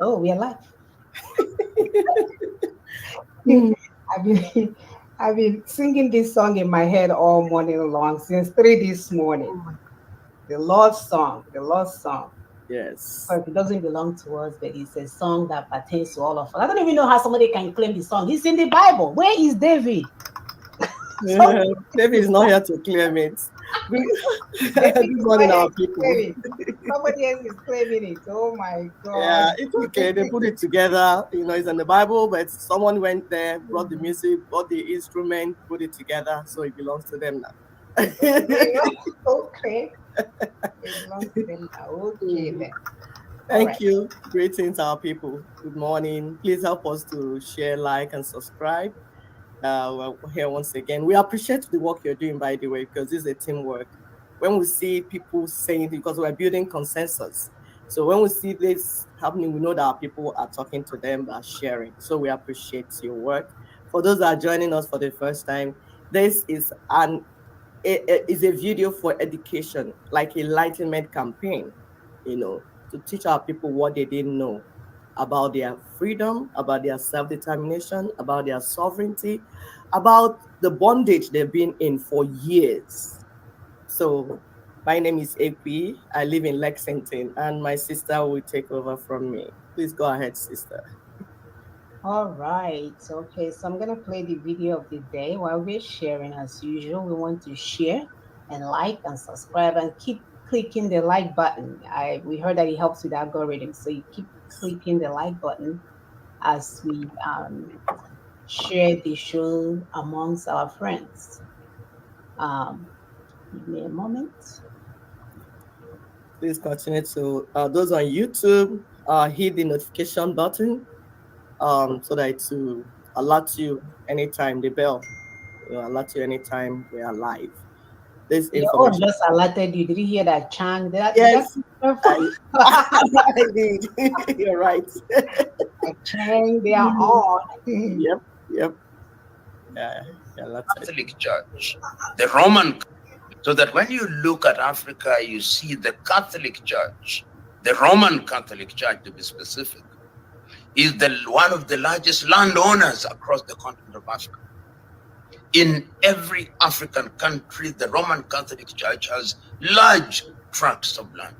Oh, we are live. Mm. I've been, I've been singing this song in my head all morning long since 3 this morning. The Lord's song, the Lord's song. Yes. But it doesn't belong to us, but it's a song that pertains to all of us. I don't even know how somebody can claim the song. It's in the Bible. Where is David? Yeah, Somebody David is not here to claim it. David Good is morning, not here our to people. claim it. Somebody else is claiming it. Oh my God. Yeah, it's okay. They put it together. It's in the Bible, but someone went there, brought the music, brought the instrument, put it together, so it belongs to them now. Okay. Okay. It belongs to them now. Okay Mm. then. All Thank right. you. Greetings, our people. Good morning. Please help us to share, like, and subscribe. We're here once again. We appreciate the work you're doing, by the way, because this is a teamwork. When we see people saying, because we're building consensus. So when we see this happening, we know that our people are talking to them, are sharing. So we appreciate your work. For those that are joining us for the first time, this is is a video for education, like enlightenment campaign, to teach our people what they didn't know about their freedom, about their self-determination, about their sovereignty, about the bondage they've been in for years. So my name is AP. I live in Lexington, and my sister will take over from me. Please go ahead, sister. All right. Okay. So I'm going to play the video of the day while we're sharing as usual. We want to share and like and subscribe and keep clicking the like button. We heard that it helps with the algorithm. So you keep clicking the like button as we share the show amongst our friends. Um, Give me a moment. Please continue to those on YouTube, hit the notification button so that it will alert you anytime the bell will alert you anytime we are live. This Your own information. just alerted you. Did you hear that chang? Did that Yes, come from I, I did. You're right. a chang? They are on. Yep, yep. Yeah, yeah, that's it. Catholic Church, the Roman, so that when you look at Africa, you see the Catholic Church, the Roman Catholic Church to be specific, is one of the largest landowners across the continent of Africa. In every African country, the Roman Catholic Church has large tracts of land.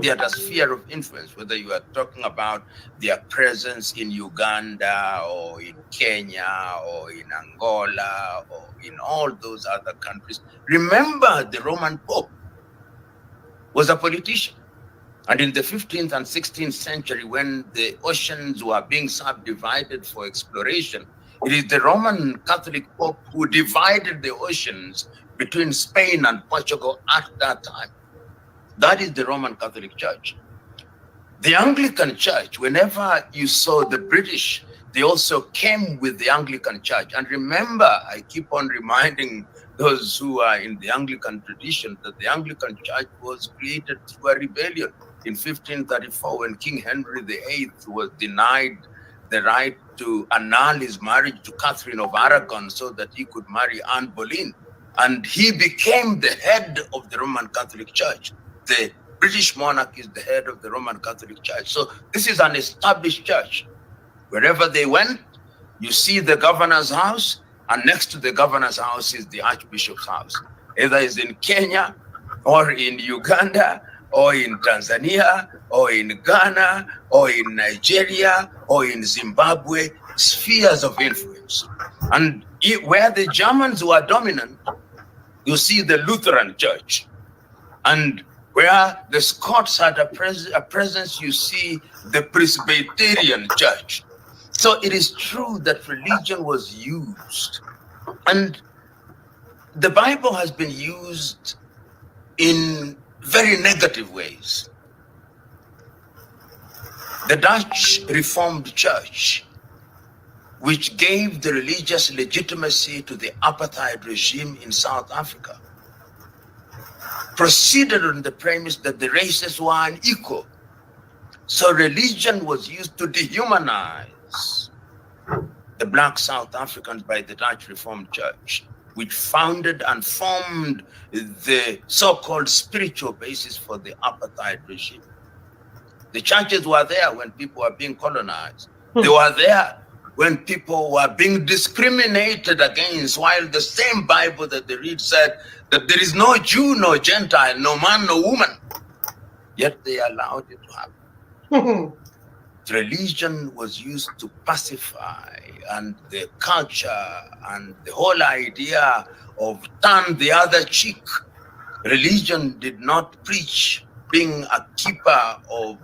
They are the sphere of influence, whether you are talking about their presence in Uganda or in Kenya or in Angola or in all those other countries. Remember, the Roman Pope was a politician. And in the 15th and 16th century, when the oceans were being subdivided for exploration, it is the Roman Catholic Pope who divided the oceans between Spain and Portugal at that time. That is the Roman Catholic Church. The Anglican Church, whenever you saw the British, they also came with the Anglican Church. And remember, I keep on reminding those who are in the Anglican tradition that the Anglican Church was created through a rebellion in 1534 when King Henry VIII was denied the right to annul his marriage to Catherine of Aragon so that he could marry Anne Boleyn. And he became the head of the Roman Catholic Church. The British monarch is the head of the Roman Catholic Church. So this is an established church. Wherever they went, you see the governor's house, and next to the governor's house is the archbishop's house. Either it's in Kenya or in Uganda or in Tanzania or in Ghana or in Nigeria or in Zimbabwe, spheres of influence. And where the Germans were dominant, you see the Lutheran Church. And where the Scots had a presence, you see the Presbyterian Church. So it is true that religion was used. And the Bible has been used in very negative ways. The Dutch Reformed Church, which gave the religious legitimacy to the apartheid regime in South Africa, proceeded on the premise that the races were unequal. So religion was used to dehumanize the Black South Africans by the Dutch Reformed Church, which founded and formed the so-called spiritual basis for the apartheid regime. The churches were there when people were being colonized. They were there when people were being discriminated against, while the same Bible that they read said that there is no Jew, no Gentile, no man, no woman. Yet they allowed it to happen. Religion was used to pacify, and the culture and the whole idea of turn the other cheek. Religion did not preach being a keeper of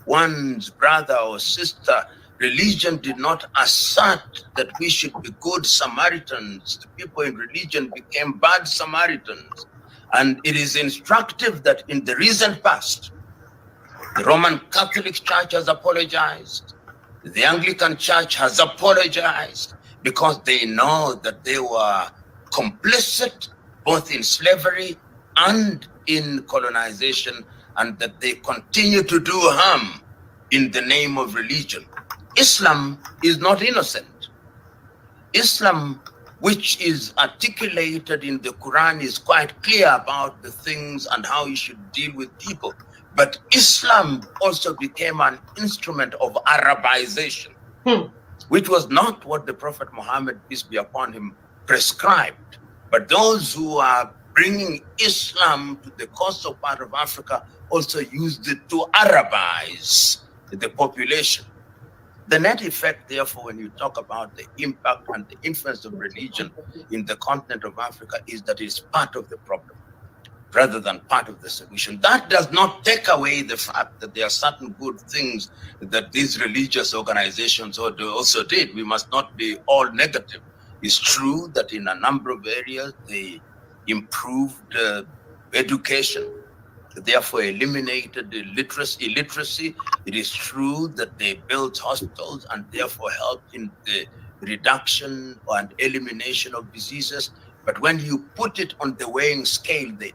one's brother or sister. Religion did not assert that we should be good Samaritans. The people in religion became bad Samaritans. And it is instructive that in the recent past, the Roman Catholic Church has apologized. The Anglican Church has apologized because they know that they were complicit both in slavery and in colonization, and that they continue to do harm in the name of religion. Islam is not innocent. Islam, which is articulated in the Quran, is quite clear about the things and how you should deal with people. But Islam also became an instrument of Arabization, which was not what the Prophet Muhammad, peace be upon him, prescribed. But those who are bringing Islam to the coastal part of Africa also used it to Arabize the population. The net effect, therefore, when you talk about the impact and the influence of religion in the continent of Africa, is that it's part of the problem rather than part of the solution. That does not take away the fact that there are certain good things that these religious organizations also did. We must not be all negative. It's true that in a number of areas they improved education, therefore eliminated illiteracy. It is true that they built hospitals and therefore helped in the reduction and elimination of diseases. But when you put it on the weighing scale, the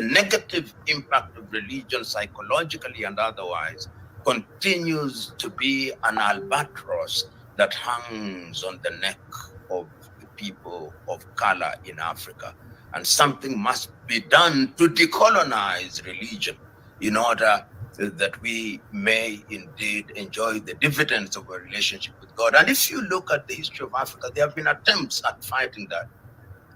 negative impact of religion, psychologically and otherwise, continues to be an albatross that hangs on the neck of the people of color in Africa. And something must be done to decolonize religion in order that we may indeed enjoy the dividends of a relationship with God. And if you look at the history of Africa, there have been attempts at fighting that.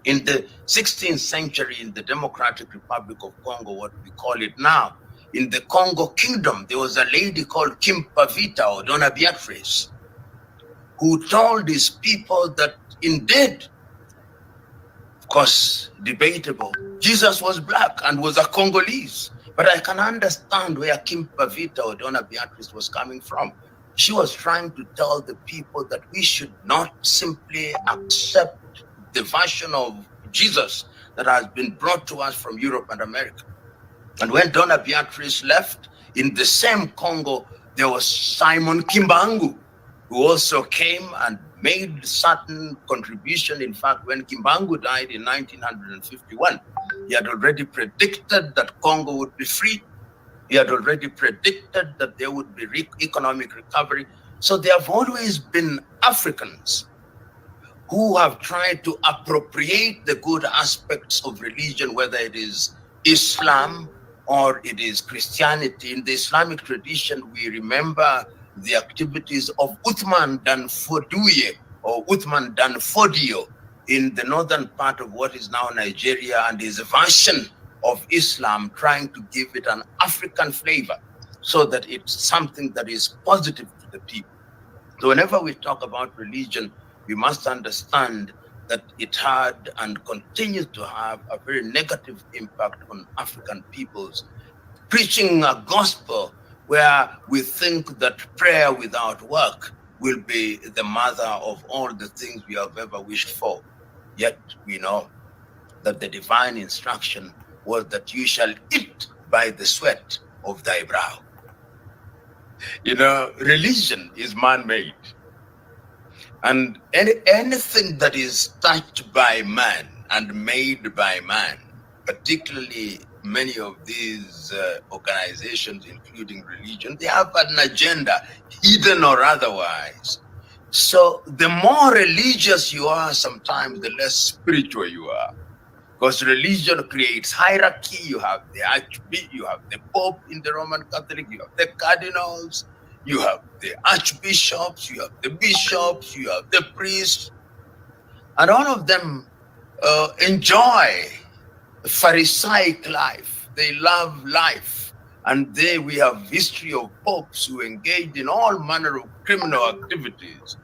In the 16th century, in the Democratic Republic of Congo, what we call it now, in the Congo Kingdom, there was a lady called Kimpavita or Donna Beatrice, who told his people that indeed, of course, debatable, Jesus was black and was a Congolese. But I can understand where Kimpavita or Donna Beatrice was coming from. She was trying to tell the people that we should not simply accept the version of Jesus that has been brought to us from Europe and America. And when Donna Beatrice left, in the same Congo, there was Simon Kimbangu, who also came and made certain contribution. In fact, when Kimbangu died in 1951, he had already predicted that Congo would be free. He had already predicted that there would be economic recovery. So there have always been Africans who have tried to appropriate the good aspects of religion, whether it is Islam or it is Christianity. In the Islamic tradition, we remember the activities of Uthman Dan Fodio or Uthman Dan Fodio in the northern part of what is now Nigeria, and his version of Islam, trying to give it an African flavor so that it's something that is positive to the people. So whenever we talk about religion, we must understand that it had and continues to have a very negative impact on African peoples, preaching a gospel where we think that prayer without work will be the mother of all the things we have ever wished for. Yet we know that the divine instruction was that you shall eat by the sweat of thy brow. You know, religion is man-made. And anything that is touched by man and made by man, particularly many of these organizations, including religion, they have an agenda, hidden or otherwise. So the more religious you are, sometimes the less spiritual you are. Because religion creates hierarchy. You have the archbishop, you have the pope in the Roman Catholic, you have the cardinals, you have the archbishops, you have the bishops, you have the priests, and all of them enjoy Pharisaic life. They love life. And we have history of popes who engaged in all manner of criminal activities.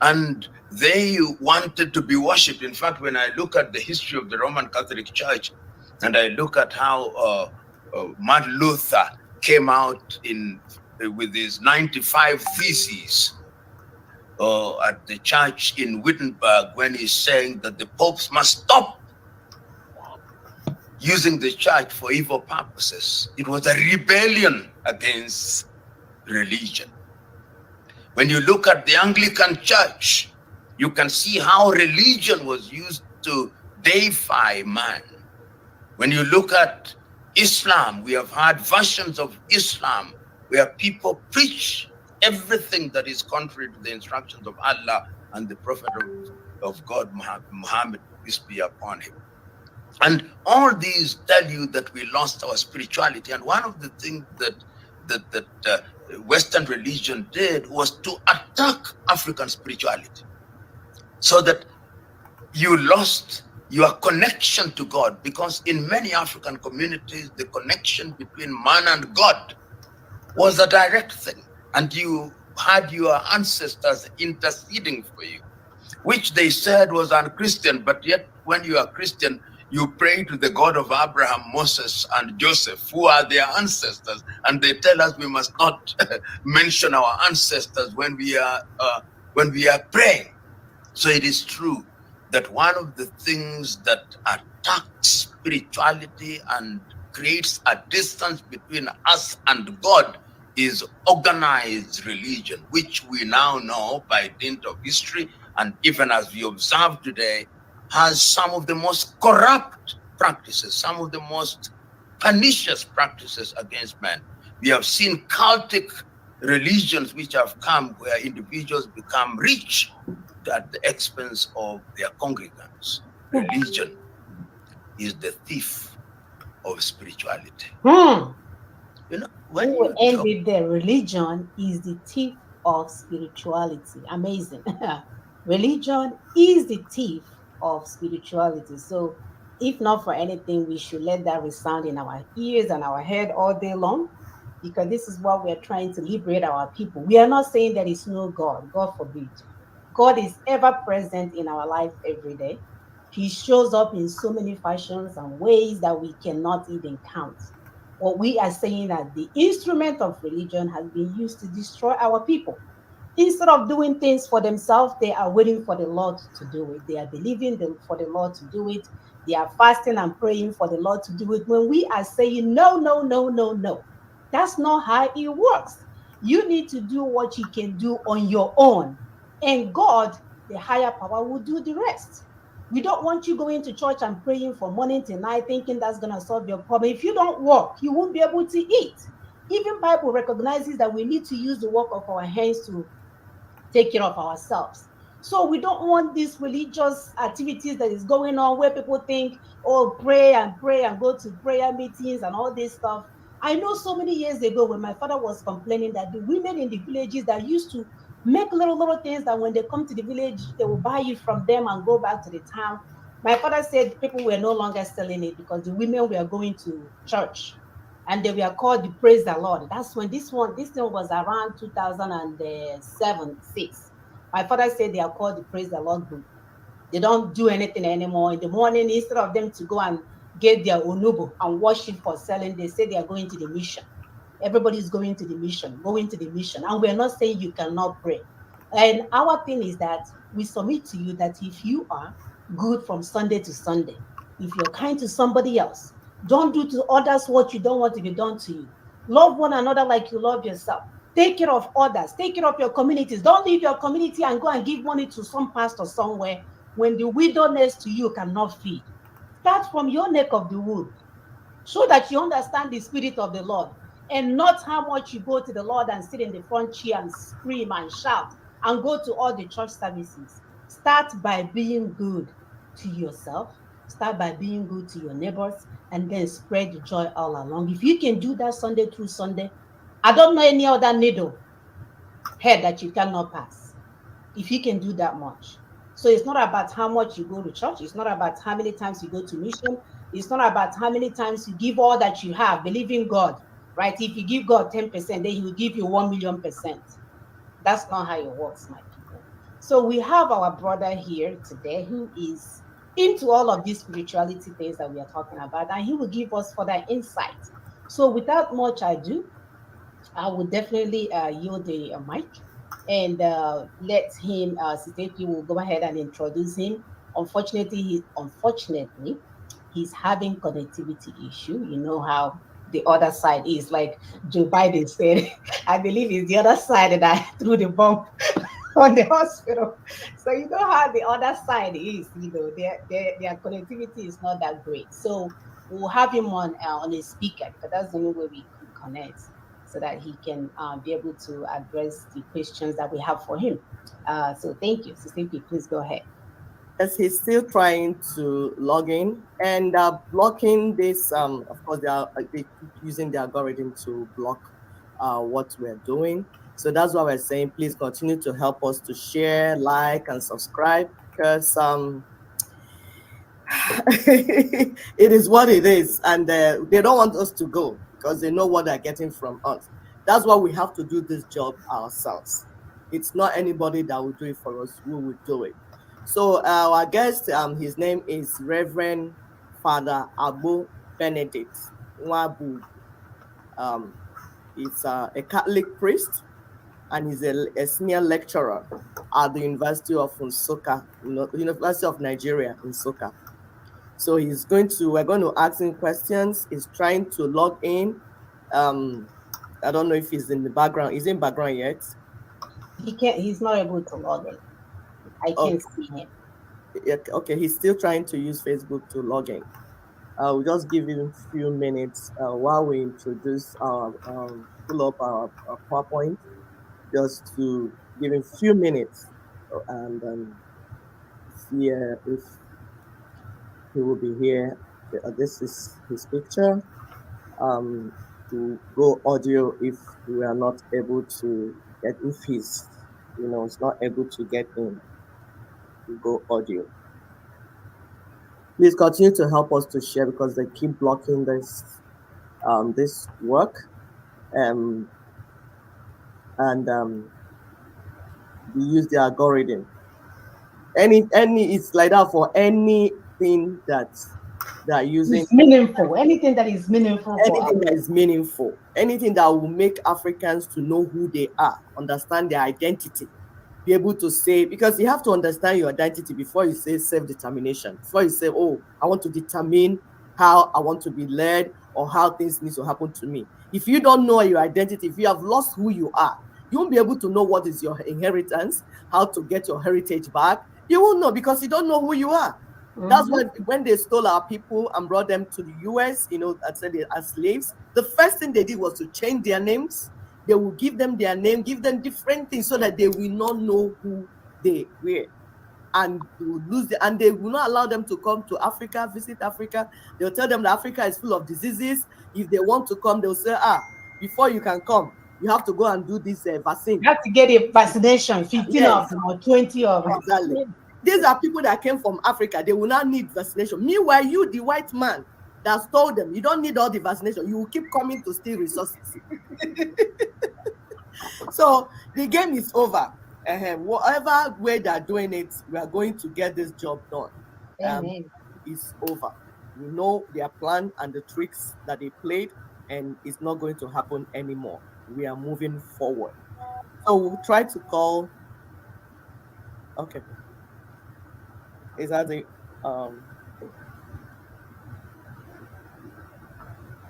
And they wanted to be worshipped. In fact, when I look at the history of the Roman Catholic Church, and I look at how Martin Luther came out with his 95 theses at the church in Wittenberg, when he's saying that the popes must stop using the church for evil purposes. It was a rebellion against religion. When you look at the Anglican Church, you can see how religion was used to deify man. When you look at Islam, we have had versions of Islam where people preach everything that is contrary to the instructions of Allah and the Prophet of God, Muhammad, peace be upon him. And all these tell you that we lost our spirituality. And one of the things that Western religion did was to attack African spirituality, so that you lost your connection to God. Because in many African communities, the connection between man and God was a direct thing. And you had your ancestors interceding for you, which they said was unchristian. But yet, when you are Christian, you pray to the God of Abraham, Moses, and Joseph, who are their ancestors, and they tell us we must not mention our ancestors when we are praying. So it is true that one of the things that attacks spirituality and creates a distance between us and God is organized religion, which we now know by dint of history, and even as we observe today, has some of the most corrupt practices, some of the most pernicious practices against men. We have seen cultic religions which have come where individuals become rich at the expense of their congregants. Religion is the thief of spirituality. You know, when you end it there, religion is the thief of spirituality. Amazing. Religion is the thief of spirituality. So, if not for anything, we should let that resound in our ears and our head all day long, because this is what we're trying to liberate our people. We are not saying there is no God, God forbid. God is ever present in our life every day. He shows up in so many fashions and ways that we cannot even count. What we are saying that the instrument of religion has been used to destroy our people. Instead of doing things for themselves, they are waiting for the Lord to do it. They are believing for the Lord to do it. They are fasting and praying for the Lord to do it. When we are saying, no, no, no, no, no, that's not how it works. You need to do what you can do on your own. And God, the higher power, will do the rest. We don't want you going to church and praying from morning to night thinking that's going to solve your problem. If you don't work, you won't be able to eat. Even Bible recognizes that we need to use the work of our hands to take care of ourselves. So we don't want these religious activities that is going on where people think, oh, pray and go to prayer meetings and all this stuff. I know so many years ago when my father was complaining that the women in the villages that used to make little things that when they come to the village, they will buy it from them and go back to the town. My father said people were no longer selling it because the women were going to church and they were called the Praise the Lord. That's when this thing was around 2007, 6. My father said they are called the Praise the Lord group. They don't do anything anymore. In the morning, instead of them to go and get their onubo and worship for selling, they say they are going to the mission. Everybody's going to the mission. And we're not saying you cannot pray. And our thing is that we submit to you that if you are good from Sunday to Sunday, if you're kind to somebody else, don't do to others what you don't want to be done to you. Love one another like you love yourself. Take care of others. Take care of your communities. Don't leave your community and go and give money to some pastor somewhere when the widow next to you cannot feed. Start from your neck of the wood so that you understand the spirit of the Lord and not how much you go to the Lord and sit in the front chair and scream and shout and go to all the church services. Start by being good to yourself. Start by being good to your neighbors and then spread the joy all along. If you can do that Sunday through Sunday, I don't know any other needle head that you cannot pass. If you can do that much. So it's not about how much you go to church. It's not about how many times you go to mission. It's not about how many times you give all that you have, believing God, right? If you give God 10%, then He will give you 1,000,000%. That's not how it works, my people. So we have our brother here today who is into all of these spirituality things that we are talking about, and he will give us further insight. So without much ado, I would definitely yield the mic and let him, Siteki will go ahead and introduce him. Unfortunately, he's having connectivity issue. You know how the other side is. Like Joe Biden said, I believe it's the other side that threw the bomb on the hospital. So you know how the other side is. Their connectivity is not that great. So we'll have him on a speaker because that's the only way we could connect so that he can be able to address the questions that we have for him. So thank you. Sister P, please go ahead. As he's still trying to log in and blocking this. Of course, they keep using the algorithm to block what we're doing. So that's why we're saying, please continue to help us to share, like, and subscribe because it is what it is, and they don't want us to go because they know what they're getting from us. That's why we have to do this job ourselves. It's not anybody that will do it for us. We will do it. So our guest, his name is Reverend Father Agbo Benedict Nwabu. Um, he's a Catholic priest and he's a senior lecturer at the University of Nsukka, University of Nigeria in Nsukka. So we're going to ask him questions. He's trying to log in. I don't know if he's in the background. Is he in background yet? He's not able to log in. I can't Okay, see him. okay. He's still trying to use Facebook to log in. We'll just give him a few minutes while we introduce pull up our PowerPoint, just to give him a few minutes and see if he will be here. This is his picture. To go audio if we are not able to get, if he's not able to get in to go audio. Please continue to help us to share because they keep blocking this work. Um and they use the algorithm. Any It's like that for anything that they're using. It's meaningful. Anything that is meaningful for us. Anything that is meaningful, anything that will make Africans to know who they are, understand their identity, be able to say, because you have to understand your identity before you say self-determination, before you say, oh, I want to determine how I want to be led or how things need to happen to me. If you don't know your identity, if you have lost who you are, you won't be able to know what is your inheritance, how to get your heritage back. You won't know because you don't know who you are. That's why when they stole our people and brought them to the US, and said they as slaves, the first thing they did was to change their names. They will give them their name, give them different things so that they will not know who they were. And they will and they will not allow them to come to Africa, visit Africa. They'll tell them that Africa is full of diseases. If they want to come, they'll say, before you can come, you have to go and do this vaccine. You have to get a vaccination, 15 Yes. of them or 20 of them. Exactly. These are people that came from Africa. They will not need vaccination. Meanwhile, you, the white man, that's told them you don't need all the vaccination. You will keep coming to steal resources. So the game is over. Whatever way they're doing it, we are going to get this job done. Amen. It's over. We know their plan and the tricks that they played, and it's not going to happen anymore. We are moving forward. So we'll try to call. Okay. Is that the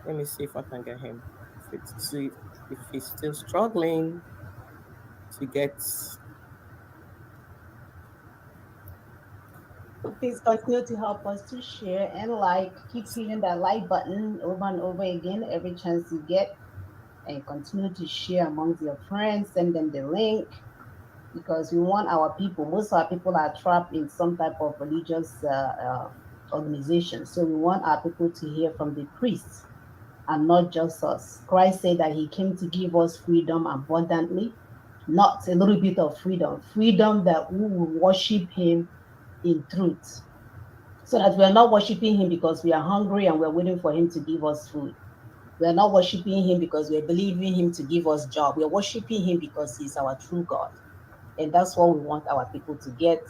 let me see if I can get him. If he's still struggling to get. Please continue to help us to share and like. Keep hitting that like button over and over again every chance you get. And continue to share amongst your friends. Send them the link because we want our people. Most of our people are trapped in some type of religious organization. So we want our people to hear from the priests and not just us. Christ said that he came to give us freedom abundantly, not a little bit of freedom, freedom that we will worship him in truth. So that we are not worshiping him because we are hungry and we're waiting for him to give us food. We are not worshiping him because we're believing him to give us job. We're worshiping him because he's our true God. And that's what we want our people to get.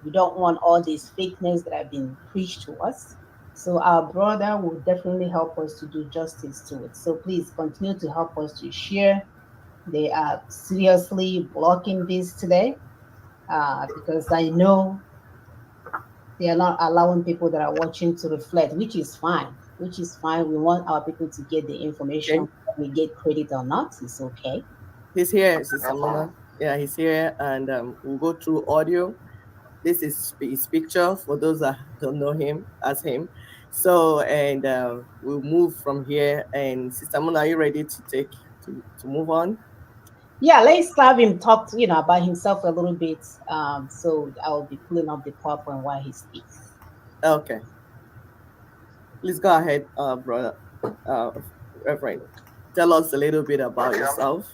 We don't want all these fakeness that have been preached to us. So our brother will definitely help us to do justice to it. So please continue to help us to share. They are seriously blocking this today because I know they are not allowing people that are watching to reflect, which is fine. Which is fine. We want our people to get the information. Okay. We get credit or not, it's okay. He's here, Sister Mona. Yeah, he's here, and we'll go through audio. This is his picture for those that don't know him as him. So, and we'll move from here. And Sister Mona, are you ready to to move on? Yeah, let's have him talk, about himself a little bit. So I'll be pulling up the PowerPoint while he speaks. Okay, please go ahead, brother, uh, Reverend. Tell us a little bit about yourself.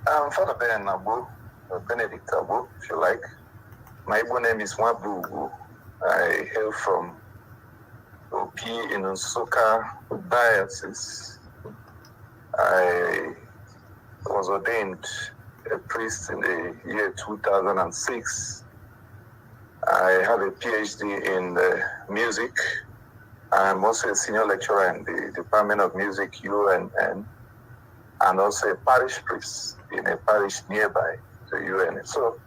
I'm Father Ben Agbo, Benedict Agbo, if you like. My Igbo name is Wabugu. I hail from Opi in Nsukka Diocese. I was ordained a priest in the year 2006. I have a PhD in music. I'm also a senior lecturer in the Department of Music, UNN, and also a parish priest in a parish nearby to UNN. So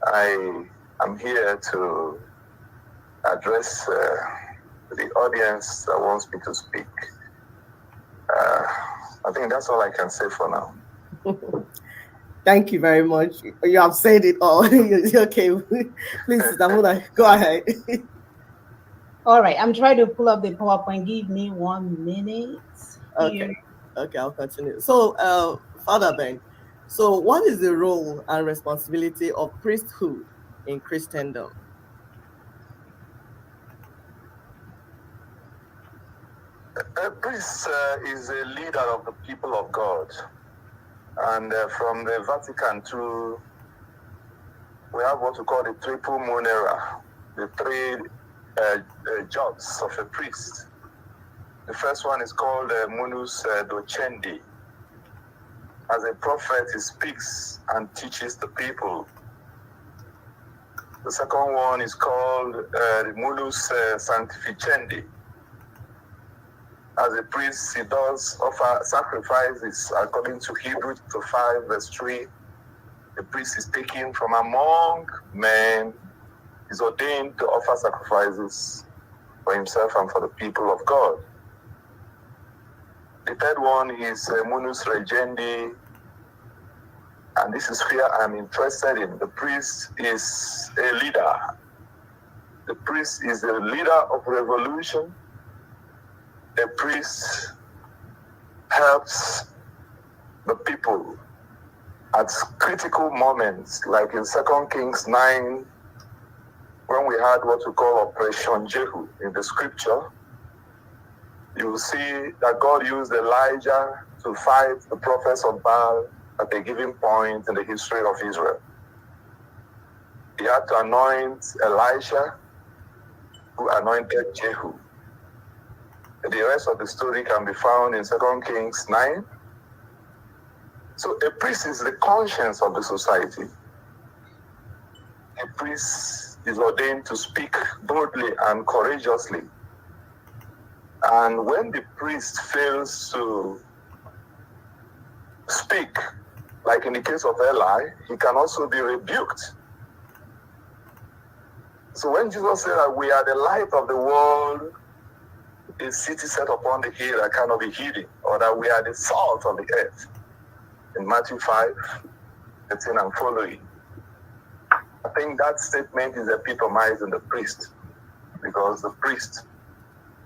I am here to address the audience that wants me to speak. I think that's all I can say for now. Thank you very much. You have said it all. Okay, please, Sister go ahead. All right, I'm trying to pull up the PowerPoint. Give me 1 minute here. Okay, I'll continue. So, Father Ben, so what is the role and responsibility of priesthood in Christendom? A priest is a leader of the people of God. And from the Vatican II, we have what we call the triple munera, the three jobs of a priest. The first one is called munus docendi. As a prophet, he speaks and teaches the people. The second one is called the munus sanctificendi. As a priest, he does offer sacrifices according to Hebrews 5, verse 3. The priest is taken from among men, is ordained to offer sacrifices for himself and for the people of God. The third one is munus regendi, and this is where I'm interested in. The priest is a leader. The priest is a leader of revolution. A priest helps the people at critical moments, like in 2 Kings 9, when we had what we call Operation Jehu in the scripture. You will see that God used Elijah to fight the prophets of Baal at a given point in the history of Israel. He had to anoint Elisha, who anointed Jehu. The rest of the story can be found in 2 Kings 9. So a priest is the conscience of the society. A priest is ordained to speak boldly and courageously. And when the priest fails to speak, like in the case of Eli, he can also be rebuked. So when Jesus said that we are the light of the world, a city set upon the hill that cannot be hidden, or that we are the salt of the earth, in Matthew 5, 13 and following, I think that statement is epitomized in the priest, because the priest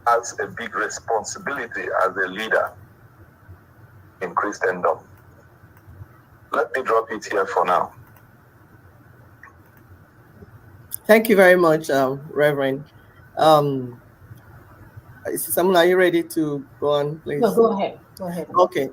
has a big responsibility as a leader in Christendom. Let me drop it here for now. Thank you very much, Reverend. Um, Samuel, are you ready to go on, No, please? go ahead. Go ahead. Okay.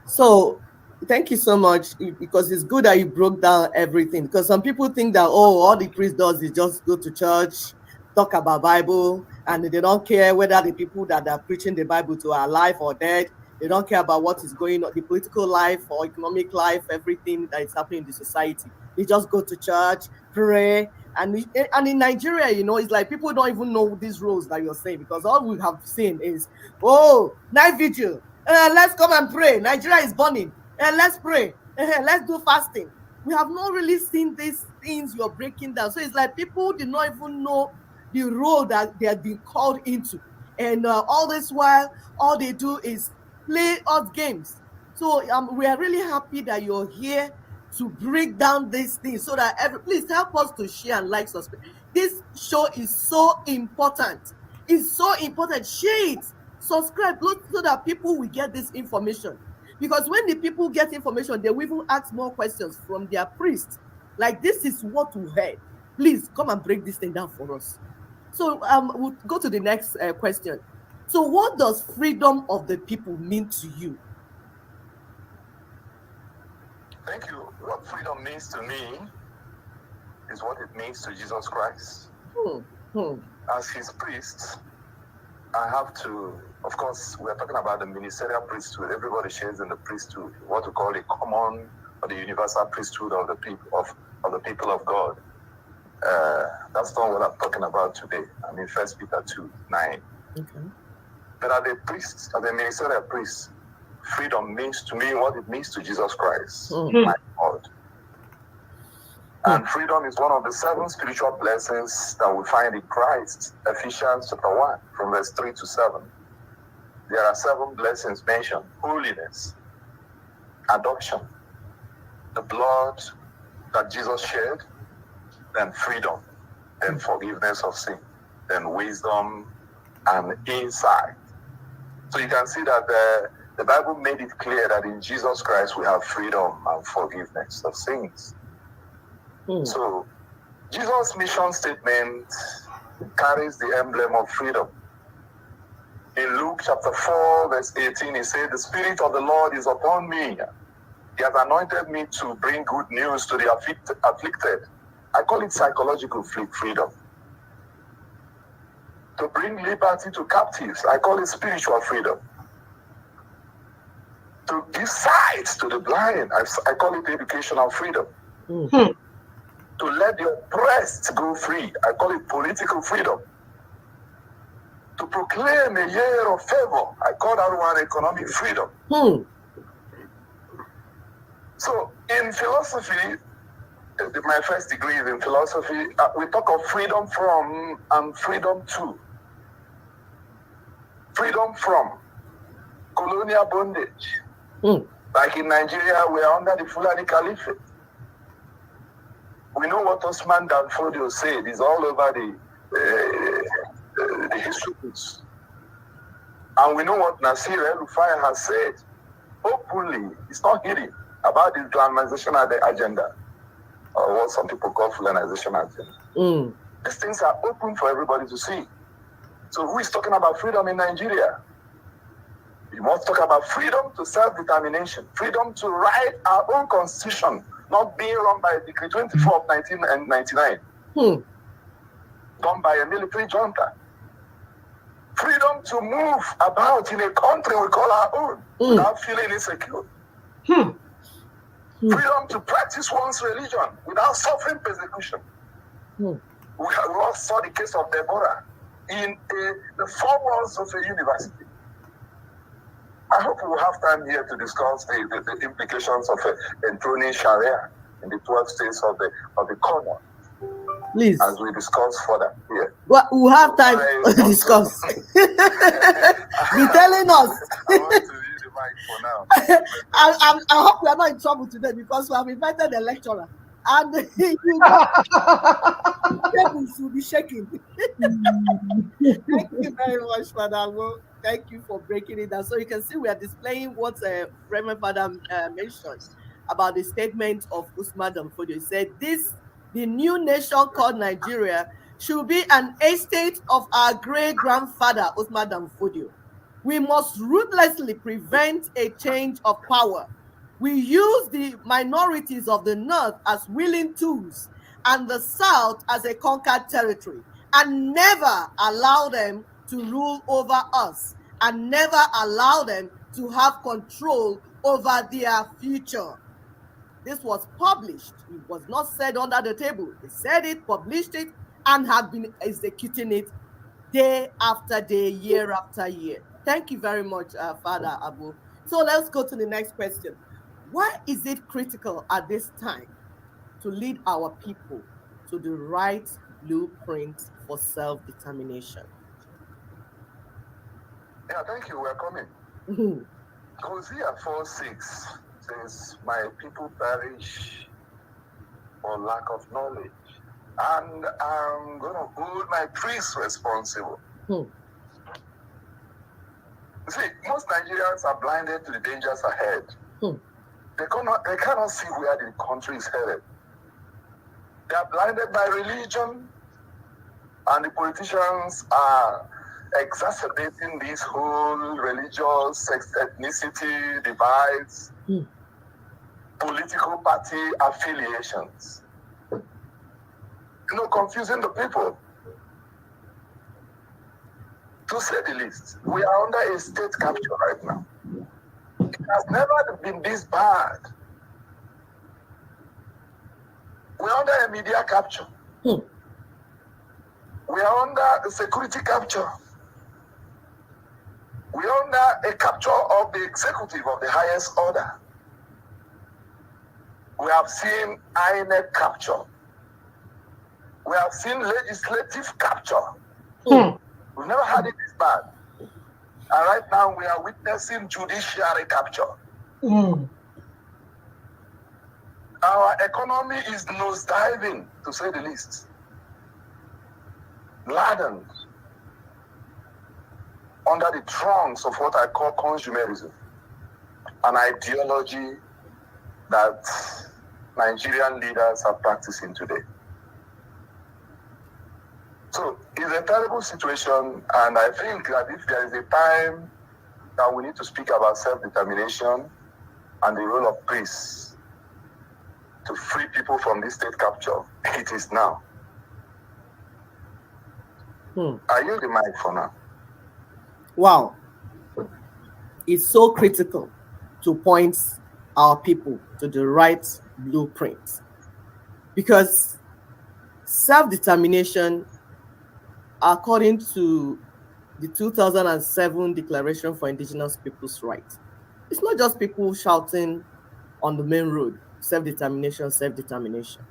So thank you so much, because it's good that you broke down everything, because some people think that, oh, all the priest does is just go to church, talk about Bible, and they don't care whether the people that are preaching the Bible to are alive or dead. They don't care about what is going on, the political life or economic life, everything that is happening in the society. They just go to church, pray. And in Nigeria, it's like people don't even know these rules that you're saying, because all we have seen is, oh, night vigil, let's come and pray. Nigeria is burning. Let's pray. Let's do fasting. We have not really seen these things you're breaking down. So it's like people did not even know the role that they have been called into. And all this while, all they do is play odd games. So we are really happy that you're here to break down these things, so that please help us to share and like, subscribe. This show is so important. It's so important. Share it, subscribe, so that people will get this information. Because when the people get information, they will even ask more questions from their priests. Like, this is what we heard. Please come and break this thing down for us. So we'll go to the next question. So what does freedom of the people mean to you? Thank you. What freedom means to me is what it means to Jesus Christ. As his priest, I have to, of course, we're talking about the ministerial priesthood. Everybody shares in the priesthood, what we call a common or the universal priesthood of the people of God. That's not what I'm talking about today. I mean, 1 Peter 2:9. Okay. But as a priest, as a ministerial priest, freedom means to me what it means to Jesus Christ, my God. And freedom is one of the 7 spiritual blessings that we find in Christ. Ephesians chapter 1, from verse 3 to 7. There are 7 blessings mentioned: holiness, adoption, the blood that Jesus shed, then freedom, then forgiveness of sin, then wisdom and insight. So you can see that the Bible made it clear that in Jesus Christ we have freedom and forgiveness of sins. So Jesus' mission statement carries the emblem of freedom. In Luke chapter 4, verse 18, he said, "The Spirit of the Lord is upon me. He has anointed me to bring good news to the afflicted." I call it psychological freedom. To bring liberty to captives. I call it spiritual freedom. To give sight to the blind. I call it educational freedom. To let the oppressed go free. I call it political freedom. To proclaim a year of favor. I call that one economic freedom. So in philosophy, my first degree is in philosophy, we talk of freedom from and freedom to. Freedom from colonial bondage. Like in Nigeria, we are under the Fulani Caliphate. We know what Osman Danfodio said. It's all over the history books. And we know what Nasir El-Rufai has said openly. It's not hidden about the Islamization agenda, or what some people call Fulanization agenda. These things are open for everybody to see. So who is talking about freedom in Nigeria? We must talk about freedom to self-determination, freedom to write our own constitution, not being run by Decree 24 of 1999, done by a military junta. Freedom to move about in a country we call our own without feeling insecure. Freedom to practice one's religion without suffering persecution. We all saw the case of Deborah in the 4 walls of a university. I hope we will have time here to discuss the implications of enthroning Sharia in the 12 states of the Commonwealth. Please. As we discuss further here. Well, we'll have time to discuss. Be telling us. I want to use the mic for now. I hope we are not in trouble today, because we have invited the lecturer. And tables will be shaking. Thank you very much, Madam. Thank you for breaking it down. So you can see we are displaying what Reverend Father mentioned about the statement of Usman Danfodio. He said, "This The new nation called Nigeria should be an estate of our great-grandfather, Usman Dan Fodio. We must ruthlessly prevent a change of power. We use the minorities of the North as willing tools and the South as a conquered territory, and never allow them to rule over us, and never allow them to have control over their future. This was published. It was not said under the table. They said it, published it, and have been executing it day after day, year after year. Thank you very much, Father Agbo. So let's go to the next question. Why is it critical at this time to lead our people to the right blueprint for self-determination? Yeah, thank you. We're coming. Hosea 4:6 says, "My people perish for lack of knowledge, and I'm going to hold my priests responsible." You see, most Nigerians are blinded to the dangers ahead. They cannot see where the country is headed. They are blinded by religion, and the politicians are exacerbating these whole religious ethnicity divides, political party affiliations. Confusing the people. To say the least, we are under a state capture right now. It has never been this bad. We are under a media capture. We are under a security capture. We are under a capture of the executive of the highest order. We have seen INEC capture. We have seen legislative capture. We've never had it this bad. And right now we are witnessing judiciary capture. Our economy is nosediving, to say the least. Laden under the trunks of what I call consumerism, an ideology that Nigerian leaders are practicing today. So it's a terrible situation, and I think that if there is a time that we need to speak about self-determination and the role of priests to free people from this state capture, it is now. I use the mic for now. Wow. It's so critical to point our people to the right blueprint, because self-determination, according to the 2007 Declaration for Indigenous Peoples' Rights, it's not just people shouting on the main road, self-determination, self-determination.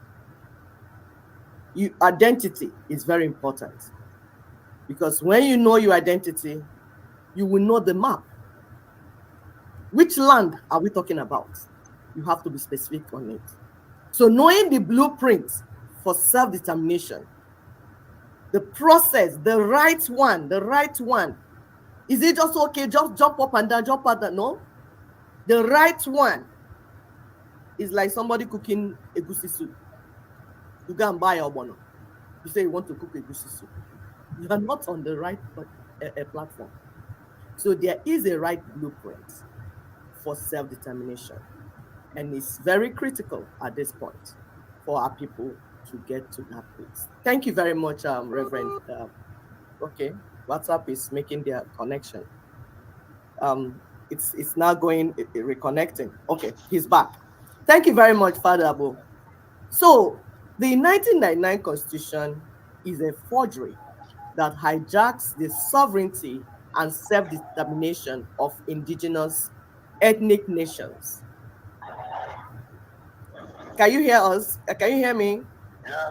Identity is very important, because when you know your identity, you will know the map. Which land are we talking about? You have to be specific on it. So knowing the blueprint for self-determination, the process, the right one. Is it just okay, just jump up and down, jump up and down? No. The right one is like somebody cooking egusi soup. You go and buy a bono. You say you want to cook egusi soup. You are not on the right platform. So there is a right blueprint for self-determination. And it's very critical at this point for our people to get to that place. Thank you very much, Reverend. Okay, WhatsApp is making their connection. It's now going reconnecting. Okay, he's back. Thank you very much, Father Agbo. So the 1999 Constitution is a forgery that hijacks the sovereignty and self-determination of indigenous ethnic nations. Can you hear us? Can you hear me? Yeah.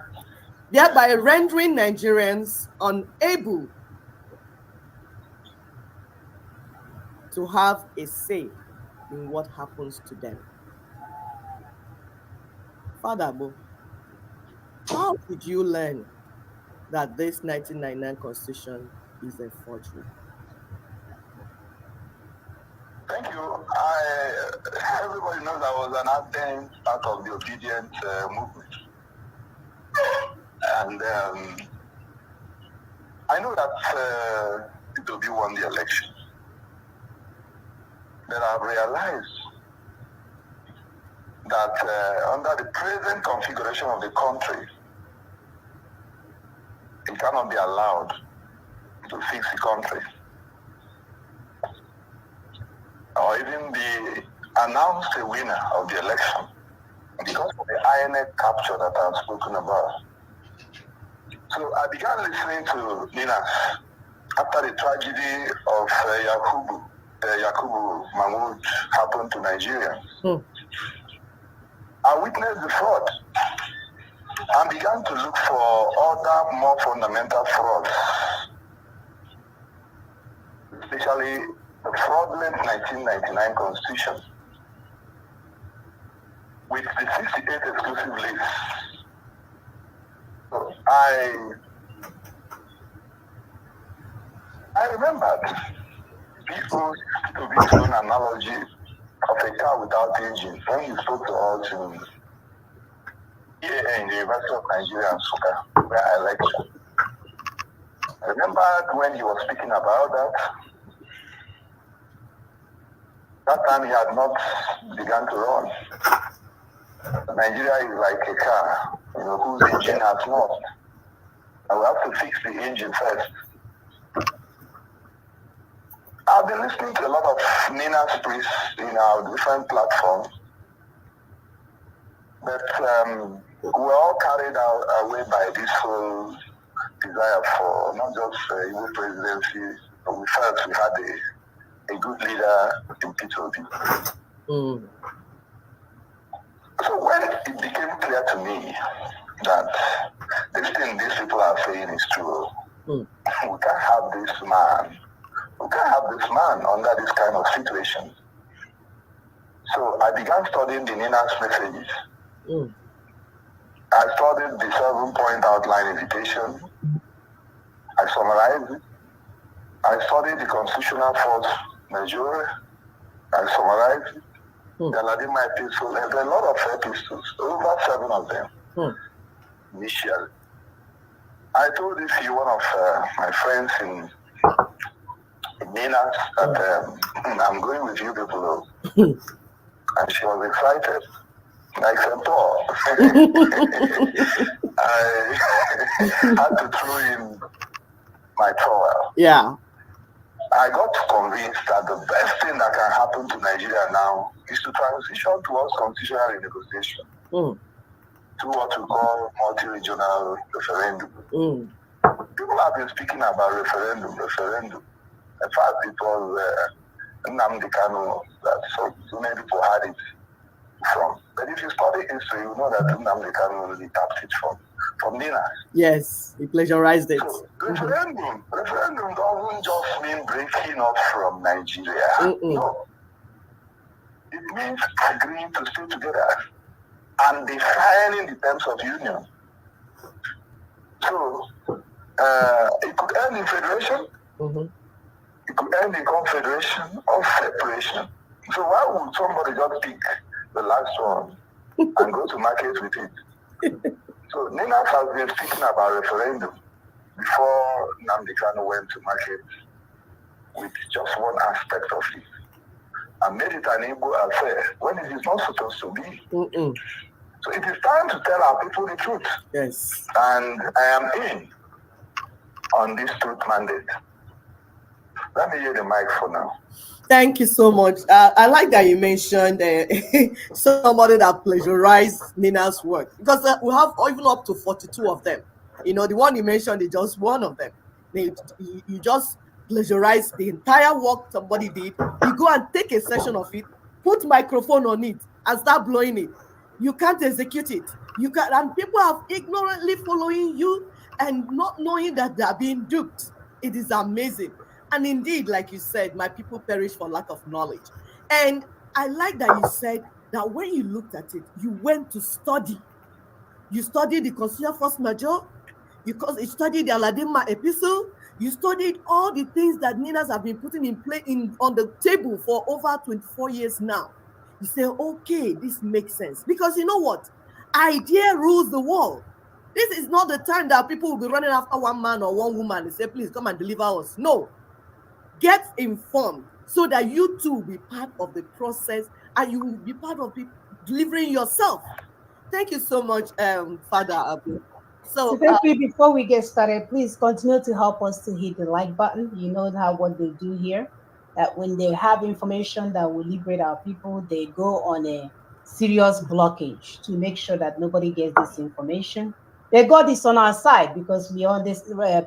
Thereby rendering Nigerians unable to have a say in what happens to them. Father Agbo, how did you learn that this 1999 Constitution is a forgery? Thank you. Everybody knows I was an ardent part of the obedient movement. And I know that P2B won the election. Then I've realized that under the present configuration of the country, it cannot be allowed to fix the country or even be announced a winner of the election because of the INEC capture that I've spoken about. So I began listening to Nina after the tragedy of Yakubu Mahmoud happened to Nigeria. I witnessed the fraud and began to look for other more fundamental frauds, especially the fraudulent 1999 constitution with the 68 exclusive lists. So I remembered people to be an analogy of a car without engine when you spoke to us here in the University of Nigeria and Suka, where I lecture. I remember when he was speaking about that. That time he had not begun to run. Nigeria is like a car, whose engine has not. And we have to fix the engine first. I've been listening to a lot of Nina's priests in our different platforms, but we're all carried away by this whole desire for not just Igbo presidency, but we felt we had a good leader in P2B. So when it became clear to me that this thing these people are saying is true, we can't have this man. We can't have this man under this kind of situation. So I began studying the Nina's messages. I studied the 7-point outline invitation. I summarized it. I studied the constitutional force majeure. I summarized it. The Aladima epistle. There's a lot of epistles, over 7 of them. Initially. I told this to one of my friends in Nina's that I'm going with you people. And she was excited. Like St. Paul. I had to throw in my trowel. Yeah. I got convinced that the best thing that can happen to Nigeria now is to transition towards constitutional renegotiation to what we call multi-regional referendum. People have been speaking about referendum. In fact, it was Nnamdi Kanu that so many people had it from. But if you study history, you know that Nnamdi Kanu really tapped it from Nina. Yes, he plagiarized it. So referendum doesn't just mean breaking up from Nigeria. No. It means agreeing to stay together and defining the terms of union. So it could end in federation. It could end in confederation or separation. So why would somebody just pick the last one and go to market with it? So Nina has been speaking about referendum before Nnamdi Kanu went to market with just one aspect of it and made it an Igbo affair when it is not supposed to be. So it is time to tell our people the truth. Yes. And I am in on this truth mandate. Let me hear the mic for now. Thank you so much. I like that you mentioned somebody that plagiarized Nina's work, because we have even up to 42 of them. The one you mentioned is just one of them. You just plagiarize the entire work somebody did. You go and take a section of it, put microphone on it, and start blowing it. You can't execute it. And people have ignorantly following you and not knowing that they are being duped. It is amazing. And indeed, like you said, my people perish for lack of knowledge. And I like that you said that when you looked at it, you went to study. You studied the Constitutional Force Majeure, you studied the Aladima epistle, you studied all the things that Ninas have been putting in play on the table for over 24 years now. You say, okay, this makes sense. Because you know what? Idea rules the world. This is not the time that people will be running after one man or one woman and say, please come and deliver us. No. Get informed so that you too will be part of the process and you will be part of delivering yourself. Thank you so much, Father Abu. So, Secretary, before we get started, please continue to help us to hit the like button. You know how what they do here. That when they have information that will liberate our people, they go on a serious blockage to make sure that nobody gets this information. They got this on our side because we are on this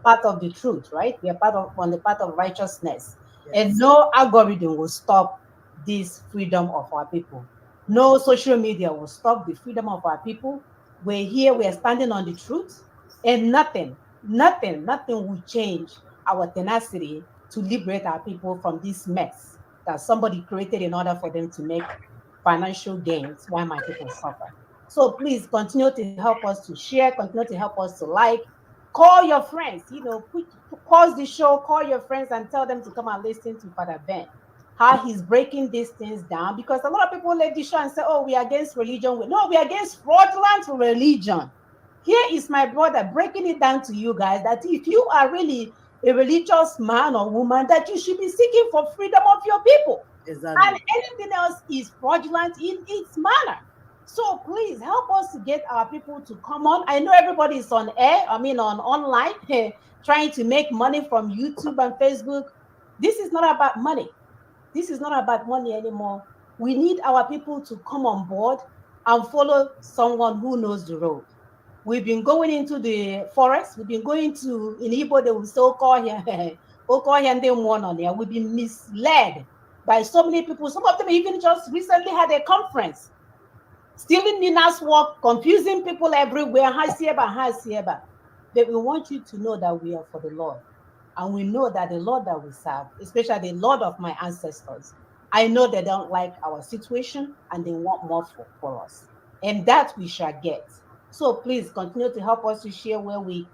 part of the truth, right? We are part of on the path of righteousness, and yes. no algorithm will stop this freedom of our people. No social media will stop the freedom of our people. We're here, we're standing on the truth, and nothing will change our tenacity to liberate our people from this mess that somebody created in order for them to make financial gains while my people suffer. So please continue to help us to share, continue to help us to like, call your friends, pause the show, call your friends and tell them to come and listen to Father Ben how he's breaking these things down, because a lot of people let the show and say, oh, we are against religion. No, we are against fraudulent religion. Here is my brother breaking it down to you guys that if you are really a religious man or woman, that you should be seeking for freedom of your people. Exactly. And anything else is fraudulent in its manner. So please help us to get our people to come on. I know everybody is on air, on online, trying to make money from YouTube and Facebook. This is not about money. This is not about money anymore. We need our people to come on board and follow someone who knows the road. We've been going into the forest. We've been going to in Igbo, they will so call here, and then one on there. We've been misled by so many people. Some of them even just recently had a conference, stealing Nina's work, confusing people everywhere. But we want you to know that we are for the Lord. And we know that the Lord that we serve, especially the Lord of my ancestors, I know they don't like our situation and they want more for us. And that we shall get. So please continue to help us to share where we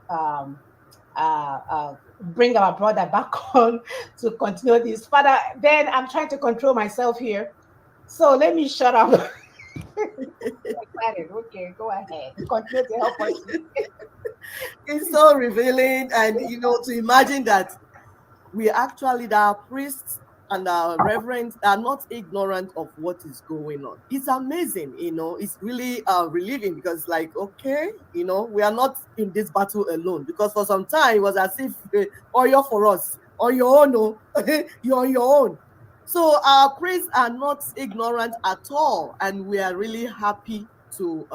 bring our brother back on to continue this. Father, Ben, I'm trying to control myself here. So let me shut up. Okay, go ahead. Continue to help us. It's so revealing. And, to imagine that we actually, that our priests and our reverends are not ignorant of what is going on. It's amazing, it's really relieving because, like, okay, we are not in this battle alone, because for some time it was as if you're for us, on your own, no, you're on your own. So our priests are not ignorant at all, and we are really happy to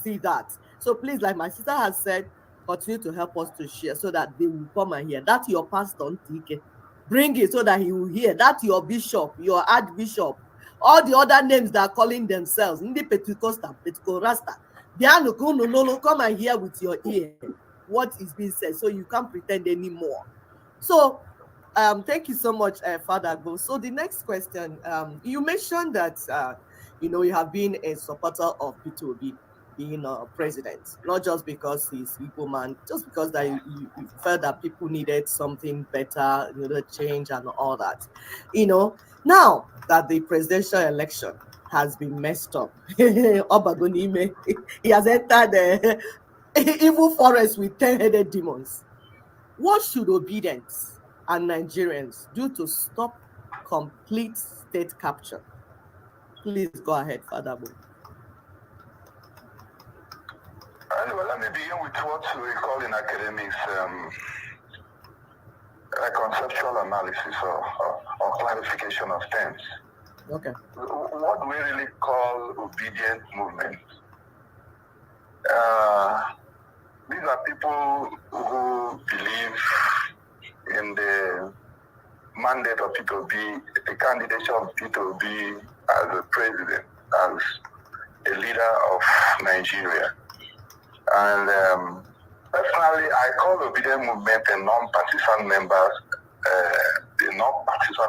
see that. So please, like my sister has said, continue to help us to share so that they will come and hear. That's your pastor, Ntike. Bring it so that he will hear. That's your bishop, your archbishop, all the other names that are calling themselves. Ndi Pentecostal, Pentecostal. Come and hear with your ear what is being said, so you can't pretend anymore. So thank you so much, Father Agbo. So the next question, you mentioned that you have been a supporter of P2B being president, not just because he's Igbo man, just because that you felt that people needed something better, change and all that. Now that the presidential election has been messed up, Obagonime, he has entered the evil forest with 10-headed demons. What should obedience and Nigerians do to stop complete state capture? Please go ahead, Father Bo. Anyway, let me begin with what we call in academics a conceptual analysis or clarification of terms. Okay. What do we really call obedient movement? These are people who believe in the mandate of P2B, the candidature of P2B as a president, as a leader of Nigeria. And personally, I call obedient movement the non-partisan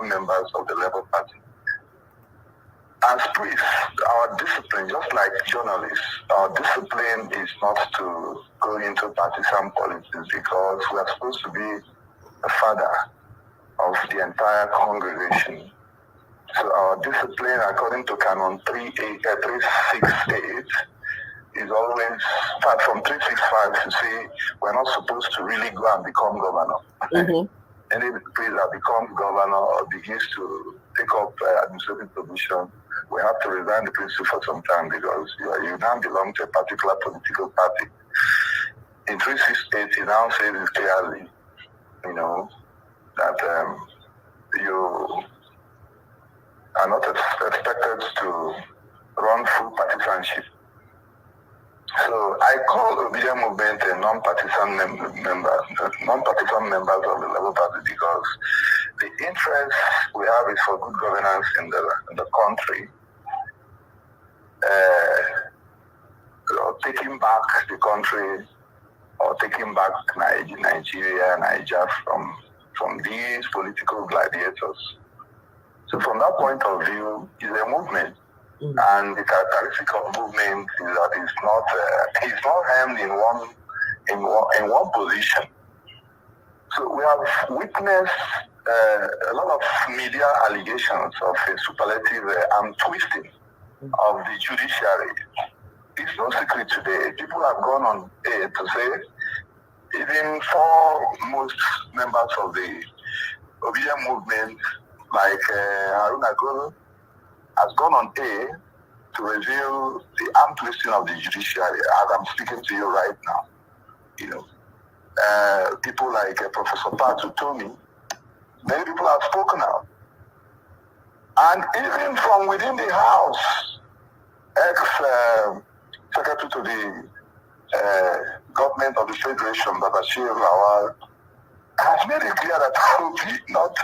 members of the Labour Party. As priests, our discipline, just like journalists, our discipline is not to go into partisan politics, because we are supposed to be the father of the entire congregation. So our discipline, according to Canon 368, is always, apart from 365, to say we're not supposed to really go and become governor. Mm-hmm. Any priest that becomes governor or begins to take up administrative position, we have to resign the priesthood for some time because you now belong to a particular political party. In 368, he now says it clearly, that you are not expected to run full partisanship. So I call Obedient Movement a non-partisan non-partisan members of the Labour Party because the interest we have is for good governance in the country, taking back the country or taking back Nigeria from these political gladiators. So from that point of view, it's a movement. And the characteristic of movement is that it's not hemmed in one position. So we have witnessed a lot of media allegations of a superlative arm twisting of the judiciary. It's no secret today. People have gone on air to say even foremost members of the Obedient Movement, like Haruna Agbo, has gone on air to reveal the arm twisting of the judiciary as I'm speaking to you right now. People like Professor Patu Tomi, many people have spoken out. And even from within the House, ex-secretary to the government of the Federation, Babashir Lawal, has made it clear that Obi, not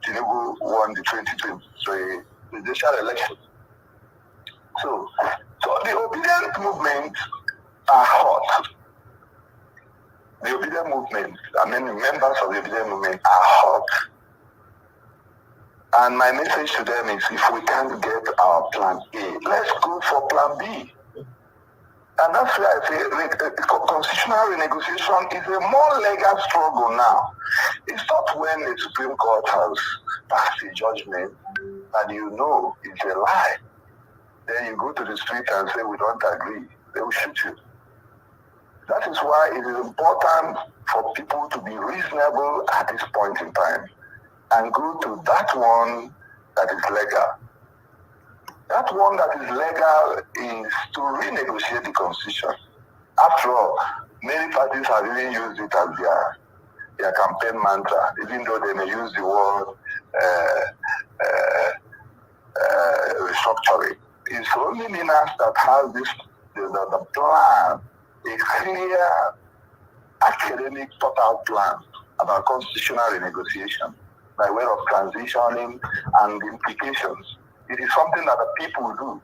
Tinubu, won the 2023 presidential election. So the Obedient Movement are hot. The Obedient Movement, members of the Obedient Movement are hot. And my message to them is, if we can't get our plan A, let's go for plan B. And that's why I say constitutional renegotiation is a more legal struggle now. It's not when the Supreme Court has passed a judgment and it's a lie. Then you go to the street and say, we don't agree. They will shoot you. That is why it is important for people to be reasonable at this point in time and go to that one that is legal. That one that is legal is to renegotiate the constitution. After all, many parties have even used it as their campaign mantra, even though they may use the word restructuring. It's only Minas that has the plan, a clear academic thought-out plan about constitutional renegotiation by way of transitioning and the implications. It is something that the people do.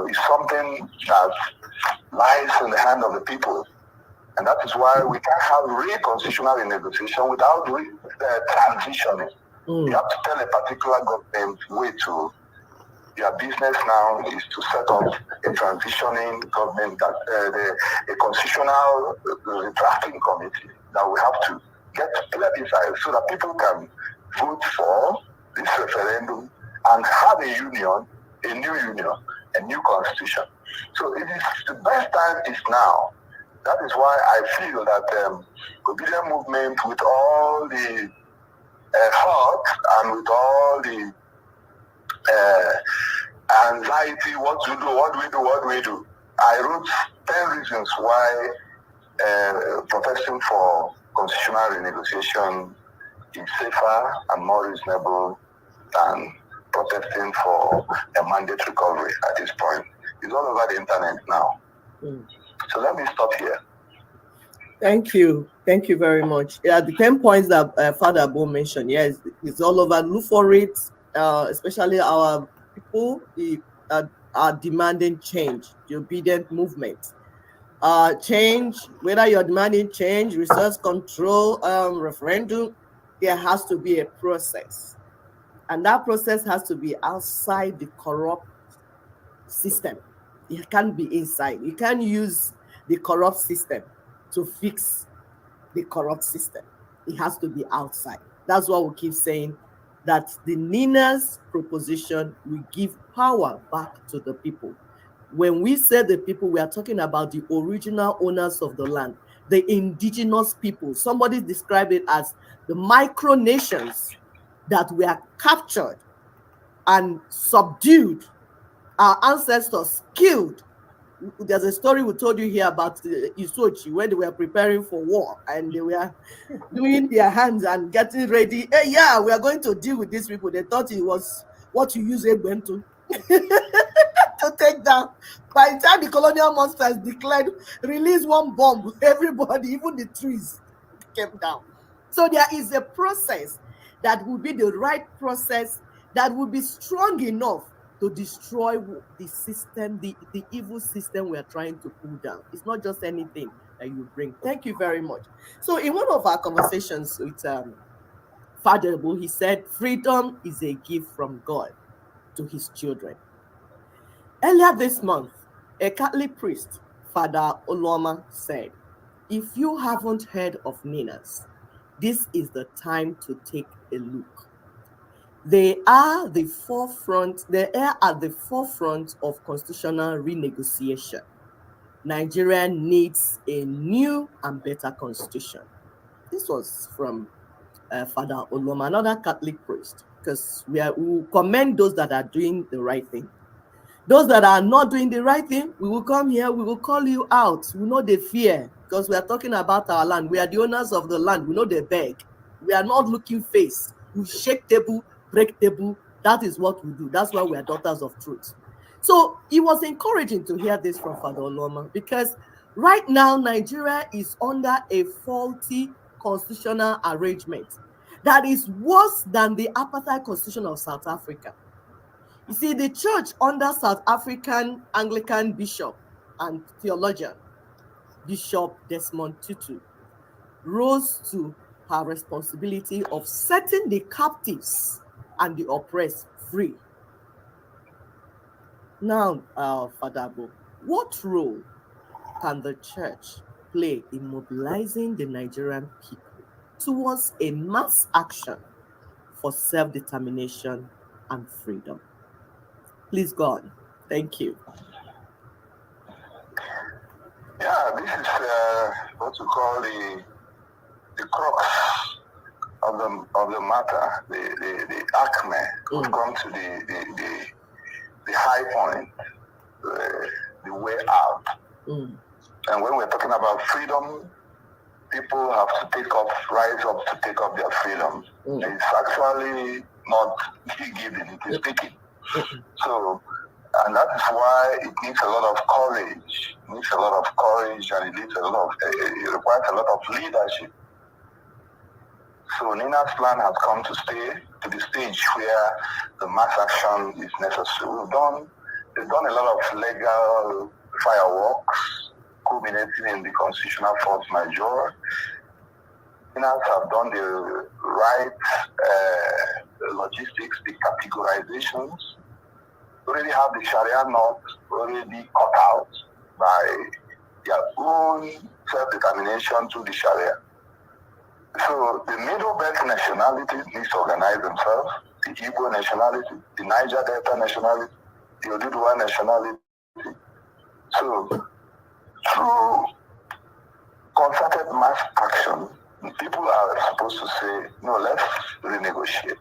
It's something that lies in the hand of the people. And that is why we can't have real constitutional renegotiation without transitioning. You have to tell a particular government way to. Their business now is to set up a transitioning government, a constitutional drafting committee that we have to get plebiscite so that people can vote for this referendum and have a new union, a new constitution. So it is the best time is now. That is why I feel that Obedient Movement, with all the hurt and with all the anxiety, what do we do? I wrote 10 reasons why protesting for constitutional renegotiation is safer and more reasonable than protesting for a mandate recovery at this point. It's all over the internet now. So let me stop here. Thank you very much. Yeah, the 10 points that Father Agbo mentioned, yes, it's all over. Look for it. Especially our people are demanding change, the Obedient Movement. Change, whether you're demanding change, resource control, referendum, there has to be a process. And that process has to be outside the corrupt system. It can't be inside. You can't use the corrupt system to fix the corrupt system. It has to be outside. That's why we keep saying that the Nina's proposition will give power back to the people. When we say the people, we are talking about the original owners of the land, the indigenous people. Somebody described it as the micronations that were captured and subdued. Our ancestors killed. There's a story we told you here about Isochi, when they were preparing for war and they were doing their hands and getting ready. Hey, yeah, we are going to deal with these people. They thought it was what you use Agbo to take down. By the time the colonial monsters declared, release one bomb, everybody, even the trees, came down. So there is a process that will be the right process that will be strong enough to destroy the system, the evil system we are trying to pull down. It's not just anything that you bring. Thank you very much. So in one of our conversations with Father Agbo, he said, freedom is a gift from God to his children. Earlier this month, a Catholic priest, Father Oloma, said, if you haven't heard of Ninas, this is the time to take a look. They are at the forefront of constitutional renegotiation. Nigeria needs a new and better constitution. This was from Father Oloma, another Catholic priest, because we commend those that are doing the right thing. Those that are not doing the right thing, we will come here, we will call you out. We know the fear, because we are talking about our land. We are the owners of the land. We know they beg. We are not looking face. We shake table, break table. That is what we do. That's why we are daughters of truth. So it was encouraging to hear this from Father Oloma, because right now, Nigeria is under a faulty constitutional arrangement that is worse than the apartheid constitution of South Africa. You see, the church under South African Anglican bishop and theologian, Bishop Desmond Tutu, rose to her responsibility of setting the captives and the oppressed free. Now, Father Agbo, what role can the church play in mobilizing the Nigerian people towards a mass action for self-determination and freedom? Please go on. Thank you. Yeah, this is what we call the crux of the matter, the acme. We've come to the high point, the way out. And when we're talking about freedom, people have to rise up to take up their freedom. It's actually not given, it is taken. So, and that is why it needs a lot of courage. It needs a lot of courage, and it requires a lot of leadership. So Nina's plan has come to the stage where the mass action is necessary. They've done a lot of legal fireworks, culminating in the constitutional force majeure. Ninas have done the right logistics, the categorizations. Already have the Sharia knot already cut out by their own self-determination through the Sharia. So the Middle Belt nationality needs to organize themselves, the Igbo nationality, the Niger Delta nationality, the Oduduwa nationality. So through concerted mass action, people are supposed to say, no, let's renegotiate.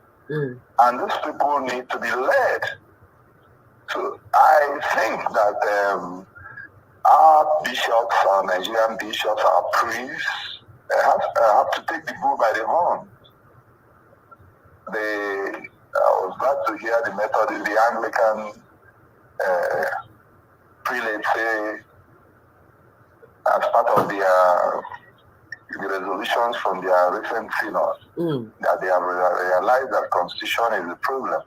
And these people need to be led. So I think that our bishops, our Nigerian bishops, our priests, have to take the bull by the horn. I was glad to hear the Methodist, the Anglican prelates say, as part of the resolutions from their recent synod, that they have realized that constitution is the problem.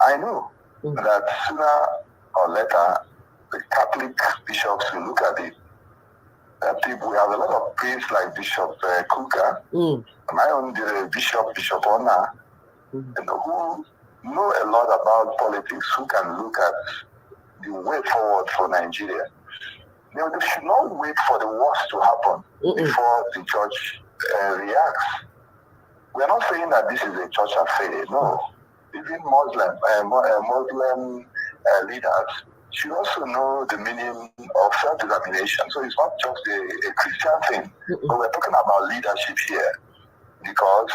I know that sooner or later, the Catholic bishops will look at it. We have a lot of priests like Bishop Kuka, my own Bishop Ona, who know a lot about politics, who can look at the way forward for Nigeria. They should not wait for the worst to happen before the church reacts. We are not saying that this is a church affair, no. Even Muslim leaders should also know the meaning of self-determination. So it's not just a Christian thing, but we're talking about leadership here. Because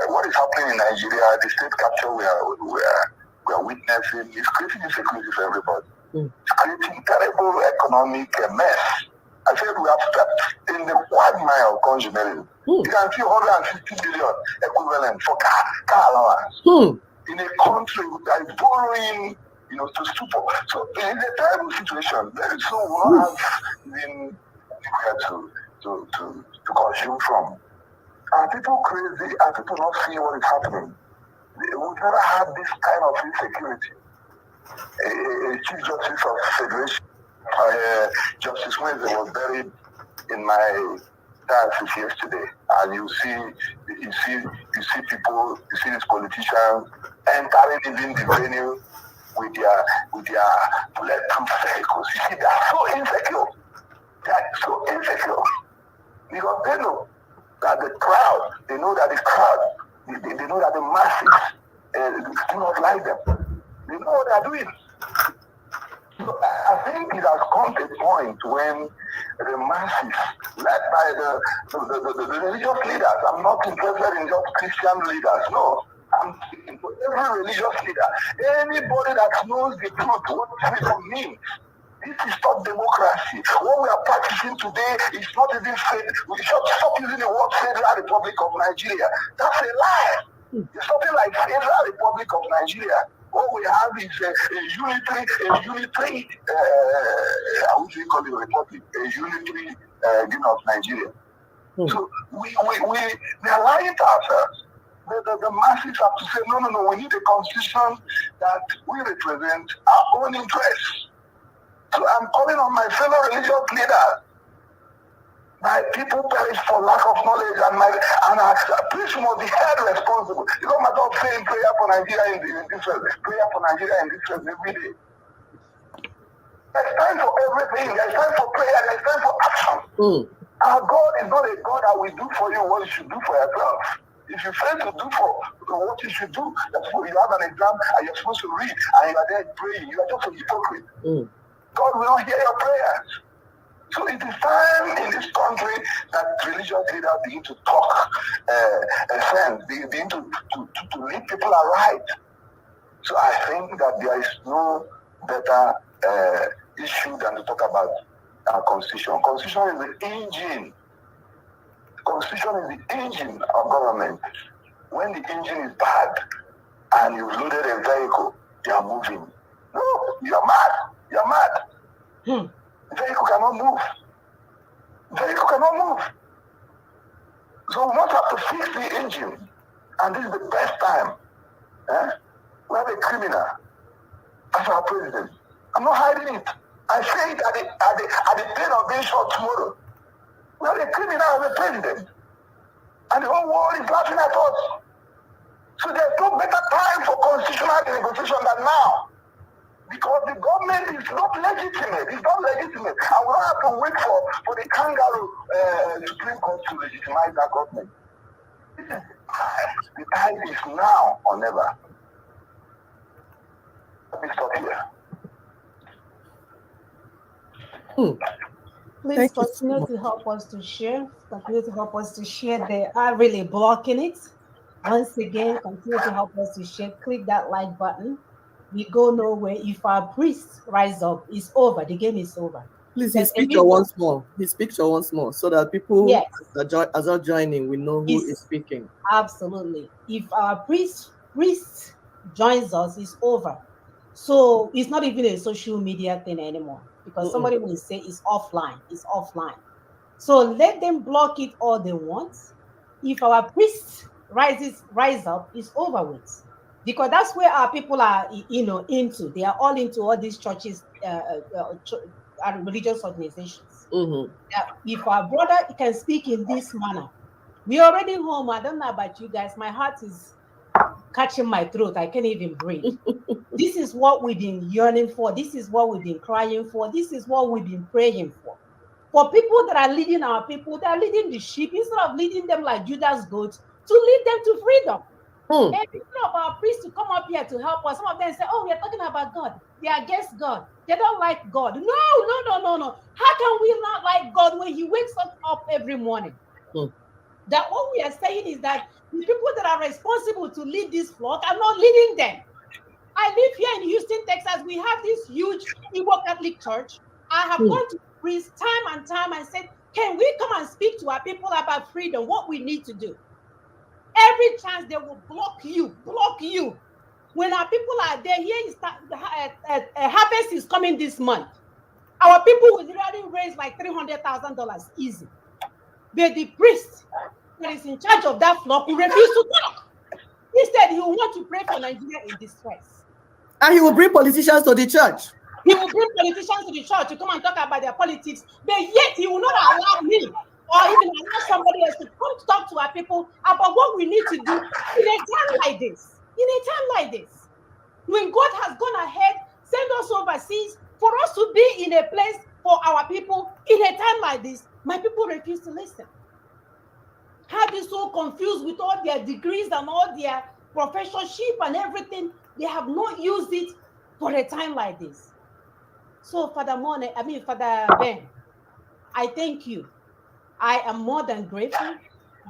what is happening in Nigeria, the state capture we are witnessing, is creating insecurity for everybody. It's creating terrible economic mess. I said we have stepped in the quagmire of consumerism. You can see 150 billion equivalent for car allowance in a country that is borrowing, to stupor. So it's a terrible situation. Very soon we will not have been anywhere to consume from. Are people crazy? Are people not seeing what is happening? We've never had this kind of insecurity. A Chief Justice of Federation, Justice Wednesday, was buried in my diocese yesterday, and you see people, you see these politicians entering even the venue with their bulletproof vehicles. You see, they are so insecure. They are so insecure because they know that the crowd, they know that the masses do not like them. They know what they are doing. So I think it has come to a point when the masses, led by the religious leaders, I'm not interested in just Christian leaders, no. I'm speaking to every religious leader, anybody that knows the truth, what freedom means. This is not democracy. What we are practicing today is not even faith. We should stop using the word Federal Republic of Nigeria. That's a lie. It's something like Federal Republic of Nigeria. What we have is a unitary, how would you call it, republic? A unitary of Nigeria. So we are lying to ourselves. The masses have to say, no, we need a constitution that we represent our own interests. So I'm calling on my fellow religious leaders. My people perish for lack of knowledge, and our priest must be held responsible. It's not a matter of saying prayer for Nigeria in this way, prayer for Nigeria in this way every day. There's time for everything. There's time for prayer. There's time for action. Our God is not a God that will do for you what you should do for yourself. If you fail to do for what you should do, you have an exam and you're supposed to read, and you are there praying, you are just a hypocrite. God will not hear your prayers. So it is time in this country that religious leaders begin to talk sense, begin to lead people aright. So I think that there is no better issue than to talk about our constitution. Constitution is the engine. Constitution is the engine of government. When the engine is bad and you've loaded a vehicle, you are moving. No, you're mad. You're mad. Vehicle cannot move. Vehicle cannot move. So we must have to fix the engine. And this is the best time. We have a criminal as our president. I'm not hiding it. I say it at the pain of being shot tomorrow. We have a criminal as a president. And the whole world is laughing at us. So there's no better time for constitutional negotiation than now. Because the government is not legitimate. It's not legitimate. And we don't have to wait for the kangaroo Supreme Court to legitimize that government. The time is now or never. Let me stop here. Please continue to help us to share. Continue to help us to share. They are really blocking it. Once again, continue to help us to share. Click that like button. We go nowhere. If our priests rise up, it's over. The game is over. Please, his picture once more. His picture once more, so that people as are joining, we know who is speaking. Absolutely. If our priest joins us, it's over. So it's not even a social media thing anymore, because somebody will say it's offline. It's offline. So let them block it all they want. If our priest rise up, it's over with. Because that's where our people are, into. They are all into all these churches and religious organizations. If our brother can speak in this manner, we already home. I don't know about you guys. My heart is catching my throat. I can't even breathe. This is what we've been yearning for. This is what we've been crying for. This is what we've been praying for. For people that are leading our people, they are leading the sheep instead of leading them like Judas goats, to lead them to freedom. And people of our priests to come up here to help us. Some of them say, oh, we are talking about God. They are against God. They don't like God. No, no, no, no, no. How can we not like God when He wakes us up every morning? That what we are saying is that the people that are responsible to lead this flock are not leading them. I live here in Houston, Texas. We have this huge Igbo Catholic church. I have gone to priests time and time and said, can we come and speak to our people about freedom, what we need to do? Every chance they will block you, block you. When our people are there, here is harvest is coming this month. Our people will already raise like $300,000 easy. But the priest that is in charge of that flock will refuse to talk. Instead, he will want to pray for Nigeria in distress. And he will bring politicians to the church. He will bring politicians to the church to come and talk about their politics, but yet he will not allow me or even allow somebody else to come to talk to our people about what we need to do in a time like this. In a time like this, when God has gone ahead, sent us overseas for us to be in a place for our people in a time like this, my people refuse to listen. Have been so confused with all their degrees and all their professorship and everything. They have not used it for a time like this. So, Father Ben, I thank you. I am more than grateful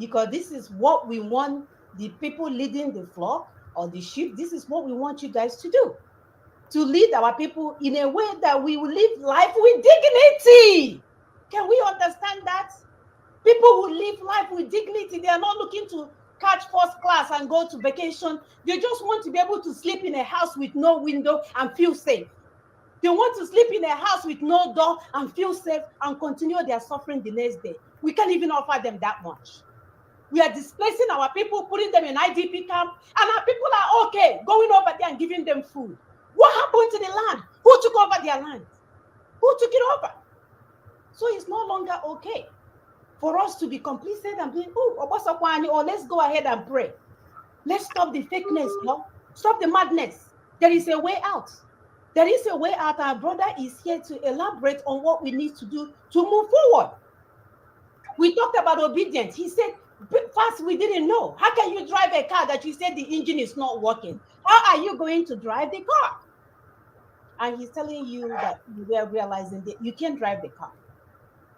because this is what we want the people leading the flock or the sheep. This is what we want you guys to do. To lead our people in a way that we will live life with dignity. Can we understand that? People who live life with dignity, they are not looking to catch first class and go to vacation. They just want to be able to sleep in a house with no window and feel safe. They want to sleep in a house with no door and feel safe and continue their suffering the next day. We can't even offer them that much. We are displacing our people, putting them in IDP camp, and our people are okay going over there and giving them food. What happened to the land? Who took over their land? Who took it over? So it's no longer okay for us to be complicit and be, oh, let's go ahead and pray. Let's stop the fakeness, no? Stop the madness. There is a way out. There is a way out. Our brother is here to elaborate on what we need to do to move forward. We talked about obedience. He said, first, we didn't know. How can you drive a car that you said the engine is not working? How are you going to drive the car? And he's telling you that we are realizing that you can't drive the car.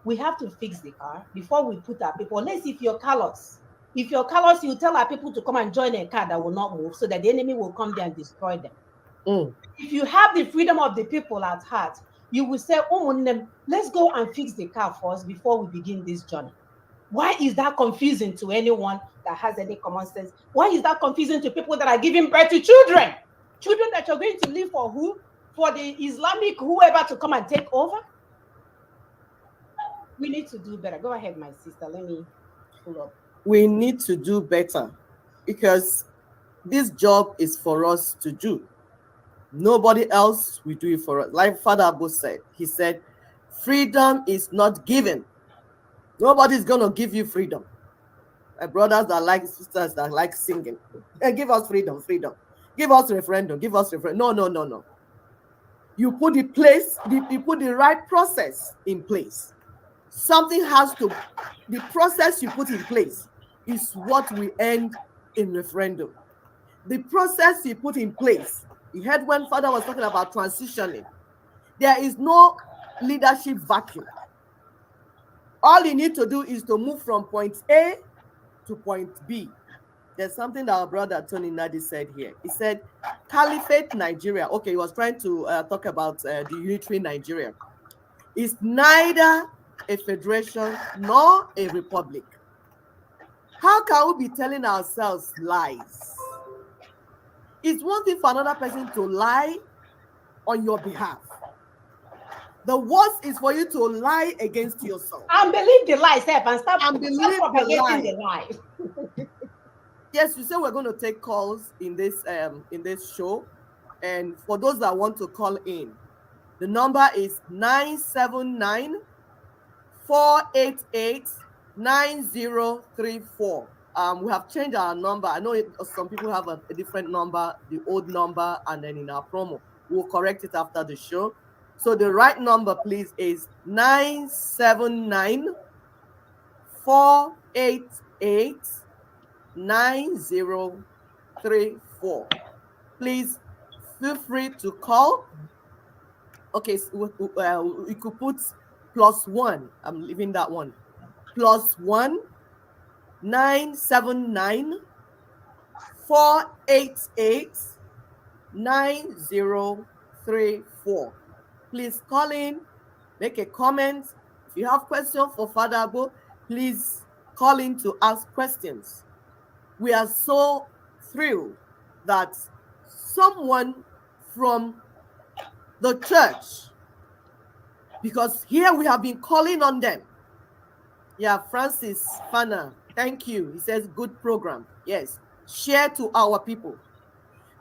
We have to fix the car before we put our people. Unless if you're callous. If you're callous, you tell our people to come and join a car that will not move so that the enemy will come there and destroy them. If you have the freedom of the people at heart, you will say, let's go and fix the car first before we begin this journey. Why is that confusing to anyone that has any common sense? Why is that confusing to people that are giving birth to children? Children that you're going to live for who? For the Islamic whoever to come and take over? We need to do better. Go ahead, my sister. Let me pull up. We need to do better because this job is for us to do. Nobody else will do it for us. Like Father Agbo said, he said, freedom is not given. Nobody's going to give you freedom. My brothers that like, sisters that like singing, hey, give us freedom, freedom. Give us referendum, give us referendum. No, no, no, no. You put you put the right process in place. Something has to, the process you put in place is what we end in referendum. The process you put in place, you heard when Father was talking about transitioning. There is no leadership vacuum. All you need to do is to move from point A to point B. There's something that our brother Tony Nadi said here. He said, Caliphate Nigeria. Okay, he was trying to talk about the unitary Nigeria. It's neither a federation nor a republic. How can we be telling ourselves lies? It's one thing for another person to lie on your behalf. The worst is for you to lie against yourself. And believe the lie, Steph, and stop propagating the lie. Yes, you said we're going to take calls in this show. And for those that want to call in, the number is 979-488-9034. We have changed our number. I know some people have a different number, the old number, and then in our promo. We'll correct it after the show. So the right number, please, is 979-488-9034. 030-973-9034. Please feel free to call. Okay, so we could put +1. I'm leaving that one. +1 979 488 9034. Please call in, make a comment. If you have questions for Father Agbo, please call in to ask questions. We are so thrilled that someone from the church, because here we have been calling on them. Yeah, Francis Fana, thank you. He says, good program. Yes, share to our people.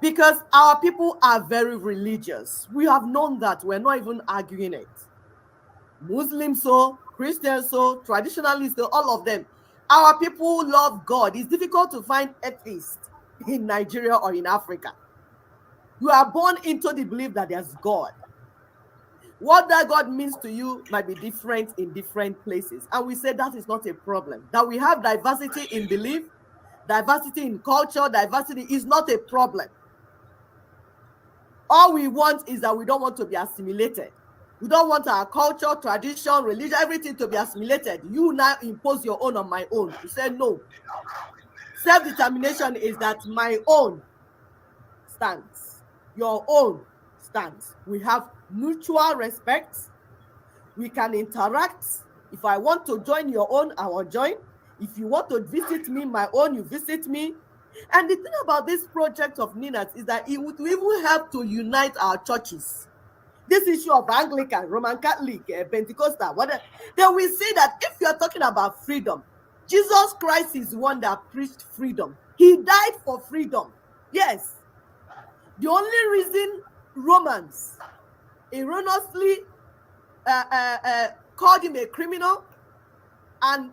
Because our people are very religious. We have known that. We're not even arguing it. Muslims, so Christians, so traditionalists, so all of them. Our people love God. It's difficult to find atheists in Nigeria or in Africa. You are born into the belief that there's God. What that God means to you might be different in different places. And we say that is not a problem. That we have diversity in belief, diversity in culture, diversity is not a problem. All we want is that we don't want to be assimilated. We don't want our culture, tradition, religion, everything to be assimilated. You now impose your own on my own. You say no. Self-determination is that my own stands. Your own stands. We have mutual respect. We can interact. If I want to join your own, I will join. If you want to visit me, my own, you visit me. And the thing about this project of Nina's is that it would even help to unite our churches. This issue of Anglican, Roman Catholic, Pentecostal, whatever, then we see that if you are talking about freedom, Jesus Christ is one that preached freedom. He died for freedom. Yes. The only reason Romans erroneously called him a criminal and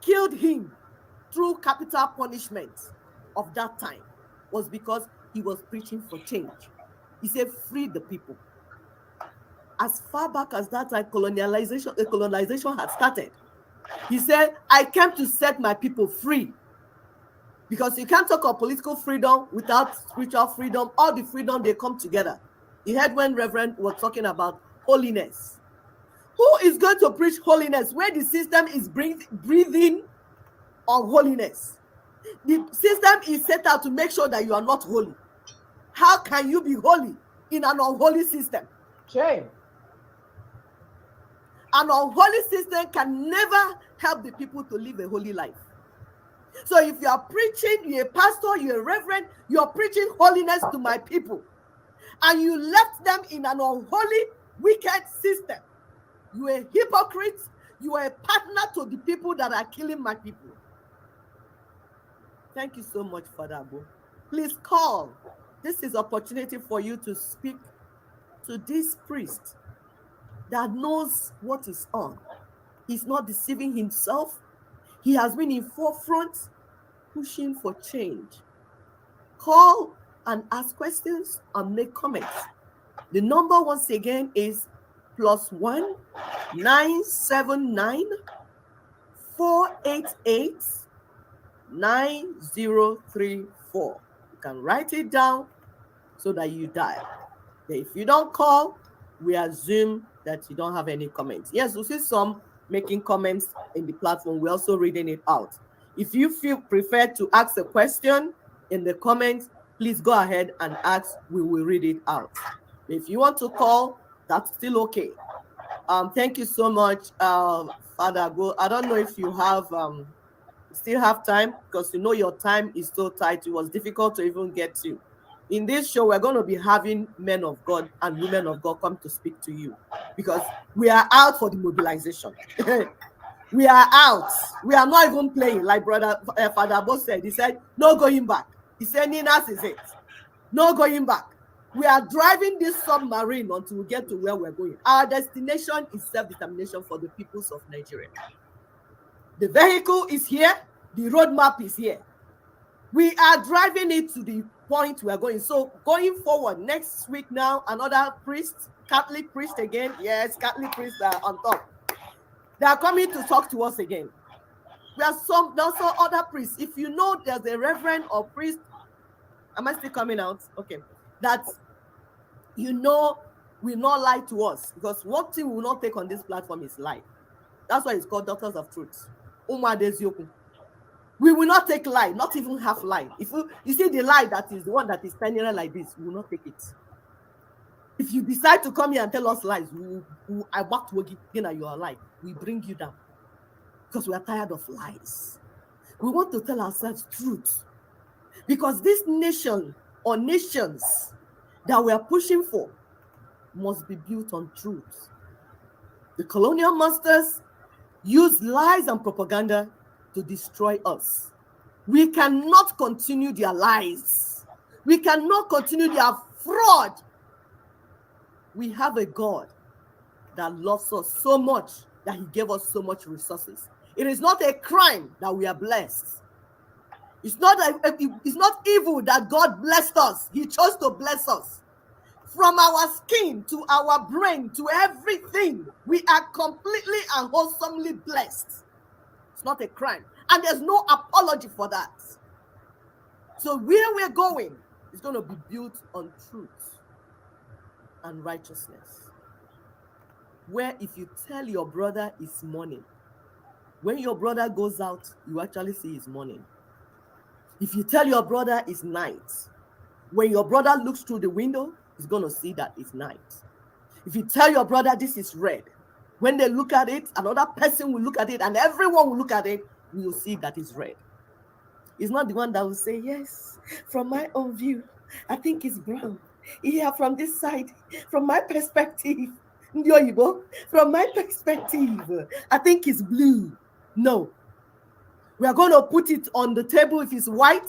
killed him through capital punishment of that time was because he was preaching for change. He said, free the people. As far back as that time, colonization had started. He said, I came to set my people free. Because you can't talk of political freedom without spiritual freedom. All the freedom, they come together. You heard when Reverend was talking about holiness. Who is going to preach holiness where the system is breathing on holiness? The system is set out to make sure that you are not holy. How can you be holy in an unholy system? Shame. An unholy system can never help the people to live a holy life. So if you are preaching, you're a pastor, you're a reverend, you're preaching holiness to my people, and you left them in an unholy, wicked system, you are a hypocrite, you are a partner to the people that are killing my people. Thank you so much, Father Agbo. Please call. This is opportunity for you to speak to this priest that knows what is on. He's not deceiving himself. He has been in forefront, pushing for change. Call and ask questions and make comments. The number once again is +1 979 488 9034. You can write it down so that you dial. If you don't call, we assume that you don't have any comments. Yes, we see some making comments in the platform. We're also reading it out. If you feel prefer to ask a question in the comments, please go ahead and ask. We will read it out. If you want to call, that's still okay. Thank you so much, Father Agbo. I don't know if you have still have time, because you know your time is so tight. It was difficult to even get to. In this show, we're going to be having men of God and women of God come to speak to you, because we are out for the mobilization. We are out. We are not even playing, like Brother Father Agbo said. He said, no going back. He said, Ninas is it. No going back. We are driving this submarine until we get to where we're going. Our destination is self-determination for the peoples of Nigeria. The vehicle is here. The roadmap is here. We are driving it to the point we're going. So going forward, next week now, another priest, Catholic priest again. Yes, Catholic priests are on top. They are coming to talk to us again. There are also other priests. If you know there's a reverend or priest Am I still coming out? Okay. That will not lie to us, because one thing we will not take on this platform is lie. That's why it's called Doctors of Truth. We will not take lie, not even half lie. If you see the lie that is the one that is standing like this, we will not take it. If you decide to come here and tell us lies, I walk to again at your lie. We bring you down because we are tired of lies. We want to tell ourselves truth, because this nation or nations that we are pushing for must be built on truth. The colonial masters use lies and propaganda to destroy us. We cannot continue their lies. We cannot continue their fraud. We have a God that loves us so much that he gave us so much resources. It is not a crime that we are blessed. It's not evil that God blessed us. He chose to bless us. From our skin to our brain to everything, we are completely and wholesomely blessed. It's not a crime. And there's no apology for that. So where we're going is going to be built on truth and righteousness. Where if you tell your brother it's morning, when your brother goes out, you actually see his morning. If you tell your brother it's night, when your brother looks through the window, he's going to see that it's night. If you tell your brother this is red, when they look at it, another person will look at it, and everyone will look at it, we will see that it's red. It's not the one that will say, yes, from my own view, I think it's brown. Yeah, from this side, from my perspective, from my perspective, I think it's blue. No. We are going to put it on the table. If it's white,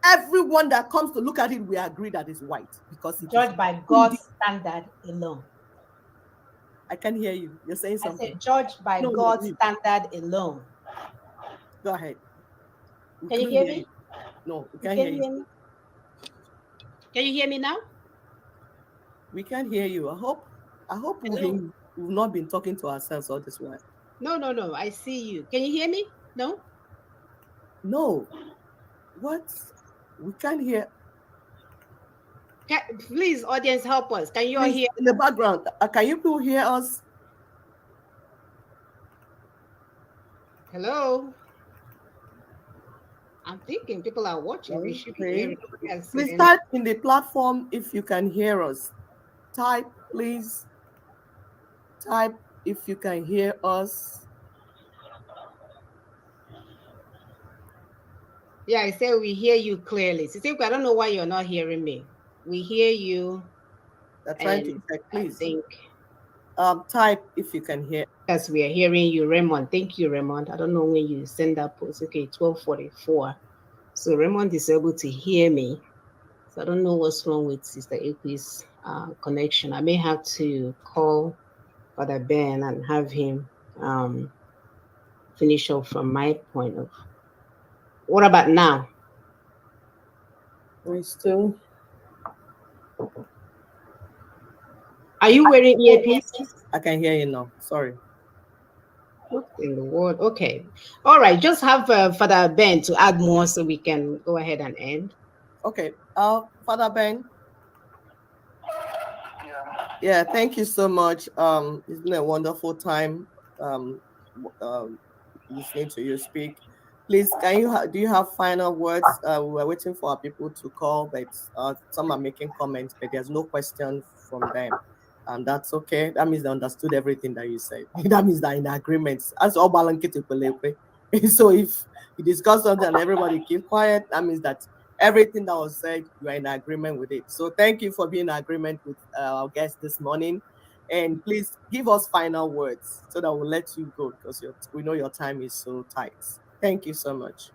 everyone that comes to look at it, we agree that it's white, because it Judged by God's standard alone. I can hear you. You're saying something. I said, judged by God's standard alone. Go ahead. Can you hear me? No, we can't hear you. Can you hear me now? We can't hear you. I hope we've not been talking to ourselves all this while. No. I see you. Can you hear me? No? No. What? We can't hear. Please, audience, help us. Can you all hear? In the background, can you people hear us? Hello? I'm thinking people are watching. We should be hearing. Please type in the platform if you can hear us. Type, please. Type if you can hear us. Yeah, I say we hear you clearly. Sister, I don't know why you're not hearing me. We hear you. They're trying to check, please. I think. Type if you can hear. Yes, we are hearing you, Raymond. Thank you, Raymond. I don't know when you send that post. Okay, 12:44. So Raymond is able to hear me. So I don't know what's wrong with Sister Ekwe's connection. I may have to call Father Ben and have him finish up from my point of. What about now? We still. Are you wearing earpiece? I can hear you now. Sorry. What in the world? Okay. All right. Just have Father Ben to add more so we can go ahead and end. Okay. Father Ben. Yeah, thank you so much. It's been a wonderful time listening to you speak. Please, do you have final words? We're waiting for our people to call, but some are making comments, but there's no question from them. And that's okay. That means they understood everything that you said. That means they're in agreement. As all so if you discuss something and everybody keep quiet, that means that everything that was said, you are in agreement with it. So thank you for being in agreement with our guest this morning. And please give us final words so that we'll let you go, because we know your time is so tight. Thank you so much.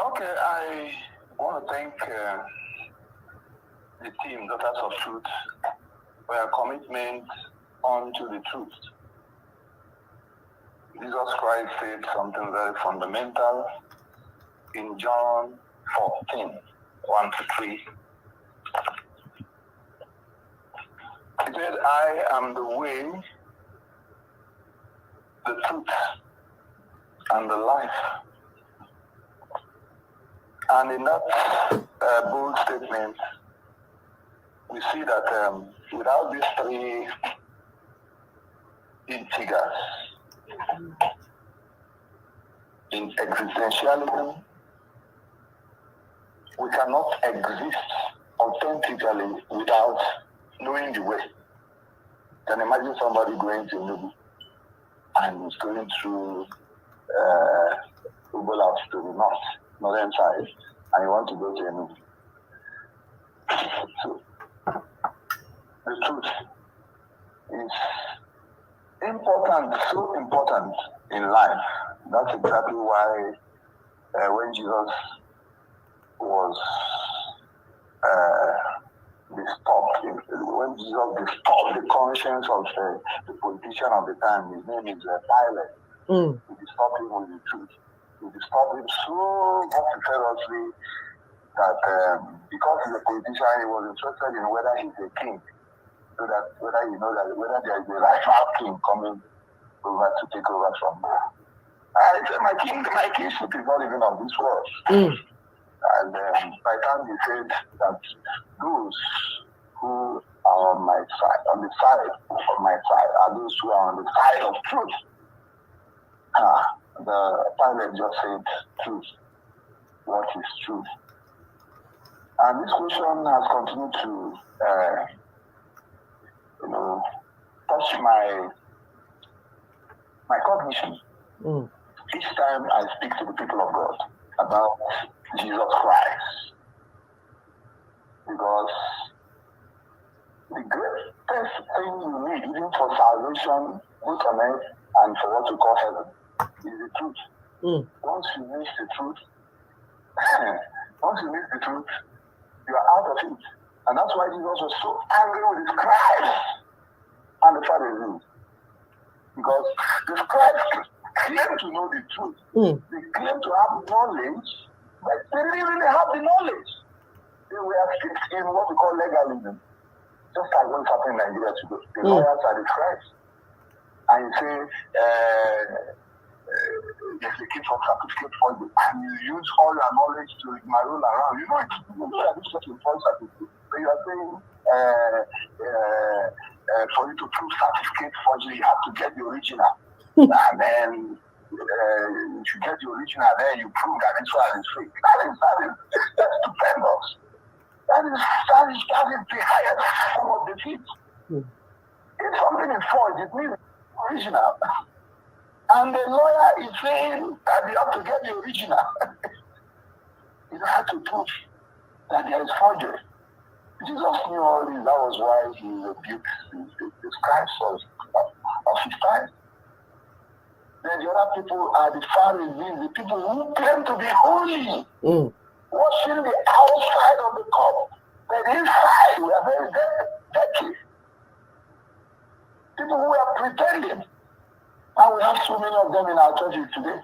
Okay, I want to thank the team, Daughters of Truth, for your commitment onto the truth. Jesus Christ said something very fundamental in John 14, 1-3. He said, I am the way, the truth, and the life. And in that bold statement, we see that without these three integers in existentialism, we cannot exist authentically without knowing the way. You can imagine somebody going to Nubu and is going through Ugbo out to the northern side, and you want to go to Enugu. So, the truth is important, so important in life. That's exactly why when Jesus was disturbed, when Jesus disturbed the conscience of the politician of the time, his name is Pilate. He disturbed him with the truth. He disturbed him so vociferously that because he's a politician, he was interested in whether he's a king, so that whether there is a rightful king coming over to take over from there. I said, my kingship is not even of this world. And by the time he said that those who are on my side, on the side of my side, are those who are on the side of truth. The Pilate just said truth. What is truth? And this question has continued to, touch my cognition. Each time I speak to the people of God about Jesus Christ, because the greatest thing you need, even for salvation, both on earth and for what you call heaven, is the truth. Once you miss the truth, you are out of it. And that's why Jesus was so angry with his scribes and the Pharisees. Because the scribes claim to know the truth. They claim to have knowledge, but they didn't really have the knowledge. They were fixed in what we call legalism. Just like what's happening in Nigeria today. The lawyers are the scribes. And you say, there's a case of certificate for you, and you use all your knowledge to marul around. You know that this is a false certificate. So you are saying, for you to prove certificate forgery, you have to get the original. And then, if you get the original, then you prove that this one is fake. That's stupendous. That is the highest form of defeat. If something is forged, it means it's original. And the lawyer is saying that you have to get the original. You don't have to prove that there is forgery. Jesus knew all this. That was why he rebuked the scribes of his time. Then the other people are the Pharisees, the people who claim to be holy, washing the outside of the cup, but inside we are very dirty. People who are pretending. And we have so many of them in our churches today.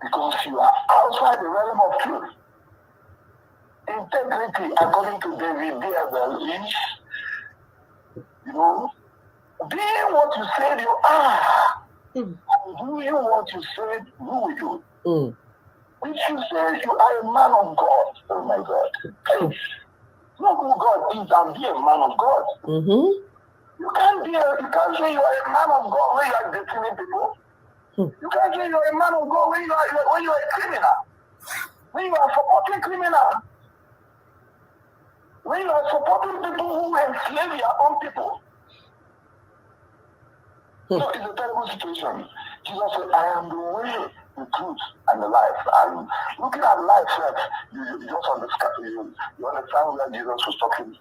Because you are outside the realm of truth. Integrity, according to David Diabel, is, being what you said you are, and doing what you said you will do. If you say you are a man of God, oh my God, know who God is and be a man of God. You can't say you are a man of God when you are deceiving people. You can't say you are a man of God when you are a criminal. When you are supporting criminals. When you are supporting people who enslave your own people. So it's a terrible situation. Jesus said, I am the way, the truth, and the life. And looking at life, you just understand. You understand where Jesus was talking.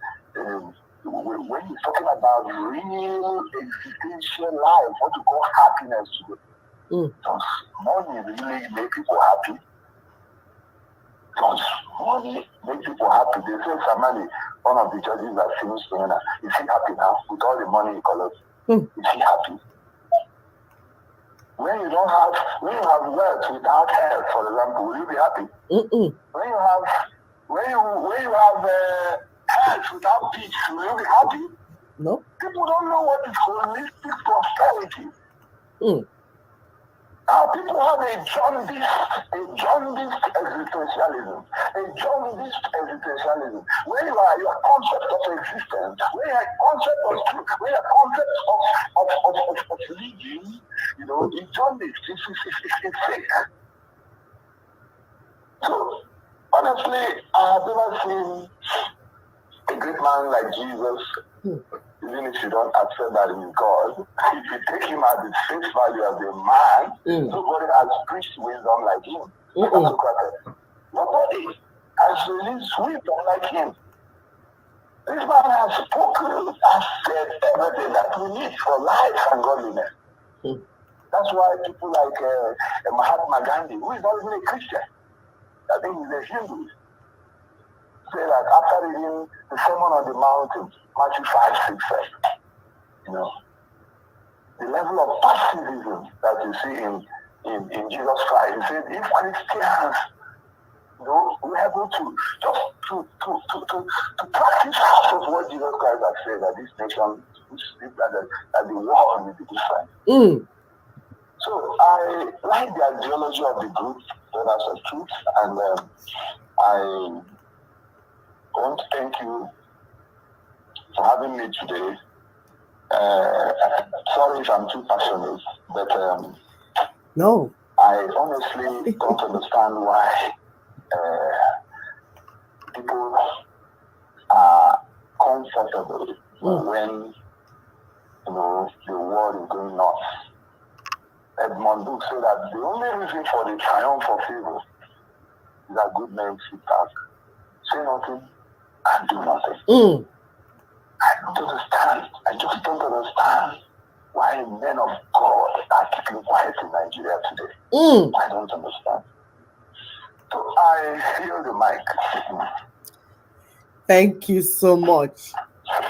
When he's talking about real existential life, what you call happiness today. Does money really make people happy? Does money make people happy? They say Samani, one of the judges that finished saying that, is he happy now with all the money he collects? Is he happy? When you have wealth without health, for example, will you be happy? When you have health without peace, will you be happy? No. People don't know what is holistic prosperity. Our people have a jaundiced existentialism, where your concept of existence, where your concept of truth, where your concept of living, is jaundiced, it's fake. So, honestly, I have never seen a great man like Jesus, even if you don't accept that he's God, if you take him at his face value as a man, nobody has preached wisdom like him. Nobody has released wisdom like him. This man has spoken, has said everything that we need for life and godliness. That's why people like Mahatma Gandhi, who is not even a Christian, I think he's a Hindu, say that after reading the Sermon on the Mount, Matthew 5, 6, 7, the level of pacifism that you see in Jesus Christ. He said, if Christians we're able to just to practice half of what Jesus Christ has said, that this nation, that the world will be different. So I like the ideology of the group, Brothers of Truth, and I want to thank you for having me today. Sorry if I'm too passionate, but no, I honestly don't understand why people are comfortable when the world is going nuts. Edmund Duke said that the only reason for the triumph of evil is that good men sit back, say nothing, and do nothing. I don't understand. I just don't understand why men of God are keeping quiet in Nigeria today. I don't understand. So I hear the mic. Thank you so much.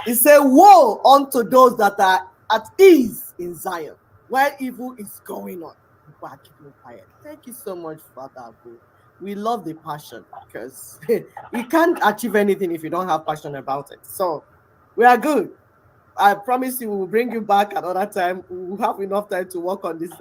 He said, woe unto those that are at ease in Zion, where evil is going on. People are keeping quiet. Thank you so much, Father Agbo. We love the passion, because you can't achieve anything if you don't have passion about it. So we are good. I promise you, we will bring you back another time. We will have enough time to work on this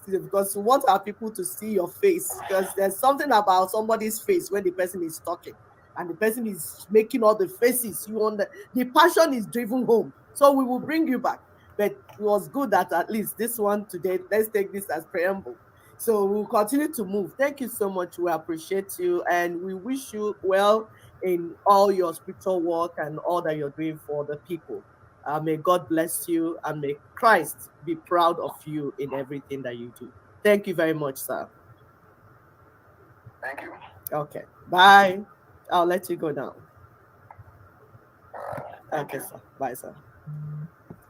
because we want our people to see your face, because there's something about somebody's face when the person is talking and the person is making all the faces. The passion is driven home. So we will bring you back. But it was good that at least this one today, let's take this as preamble. So we'll continue to move. Thank you so much. We appreciate you, and we wish you well in all your spiritual work and all that you're doing for the people. May God bless you, and may Christ be proud of you in everything that you do. Thank you very much, sir. Thank you. Okay. Bye. I'll let you go now. Okay, sir. Bye, sir.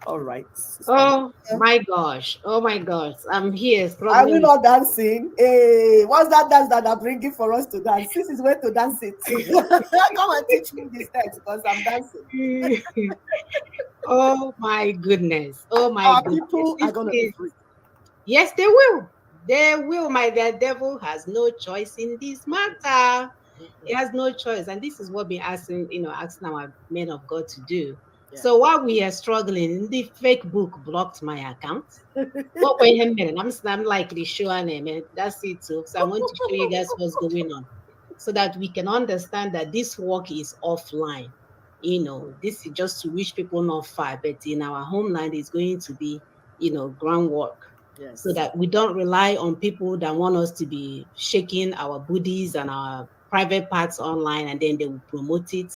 All right. Oh my gosh. Oh my gosh. I'm here Are struggling. we not dancing? Hey, what's that dance that are bringing for us to dance? This is where to dance it. Come and teach me this text, because I'm dancing. Oh my goodness. Oh my Our goodness. people are going to be free. Yes, they will. They will. The devil has no choice in this matter. He has no choice. And this is what we're asking our men of God to do. Yeah. So while we are struggling, the fake book blocked my account. What were him? I'm likely showing him. That's it too. So I want to show you guys what's going on, so that we can understand that this work is offline. This is just to reach people not far, but in our homeland is going to be, groundwork. Yes. So that we don't rely on people that want us to be shaking our booties and our private parts online, and then they will promote it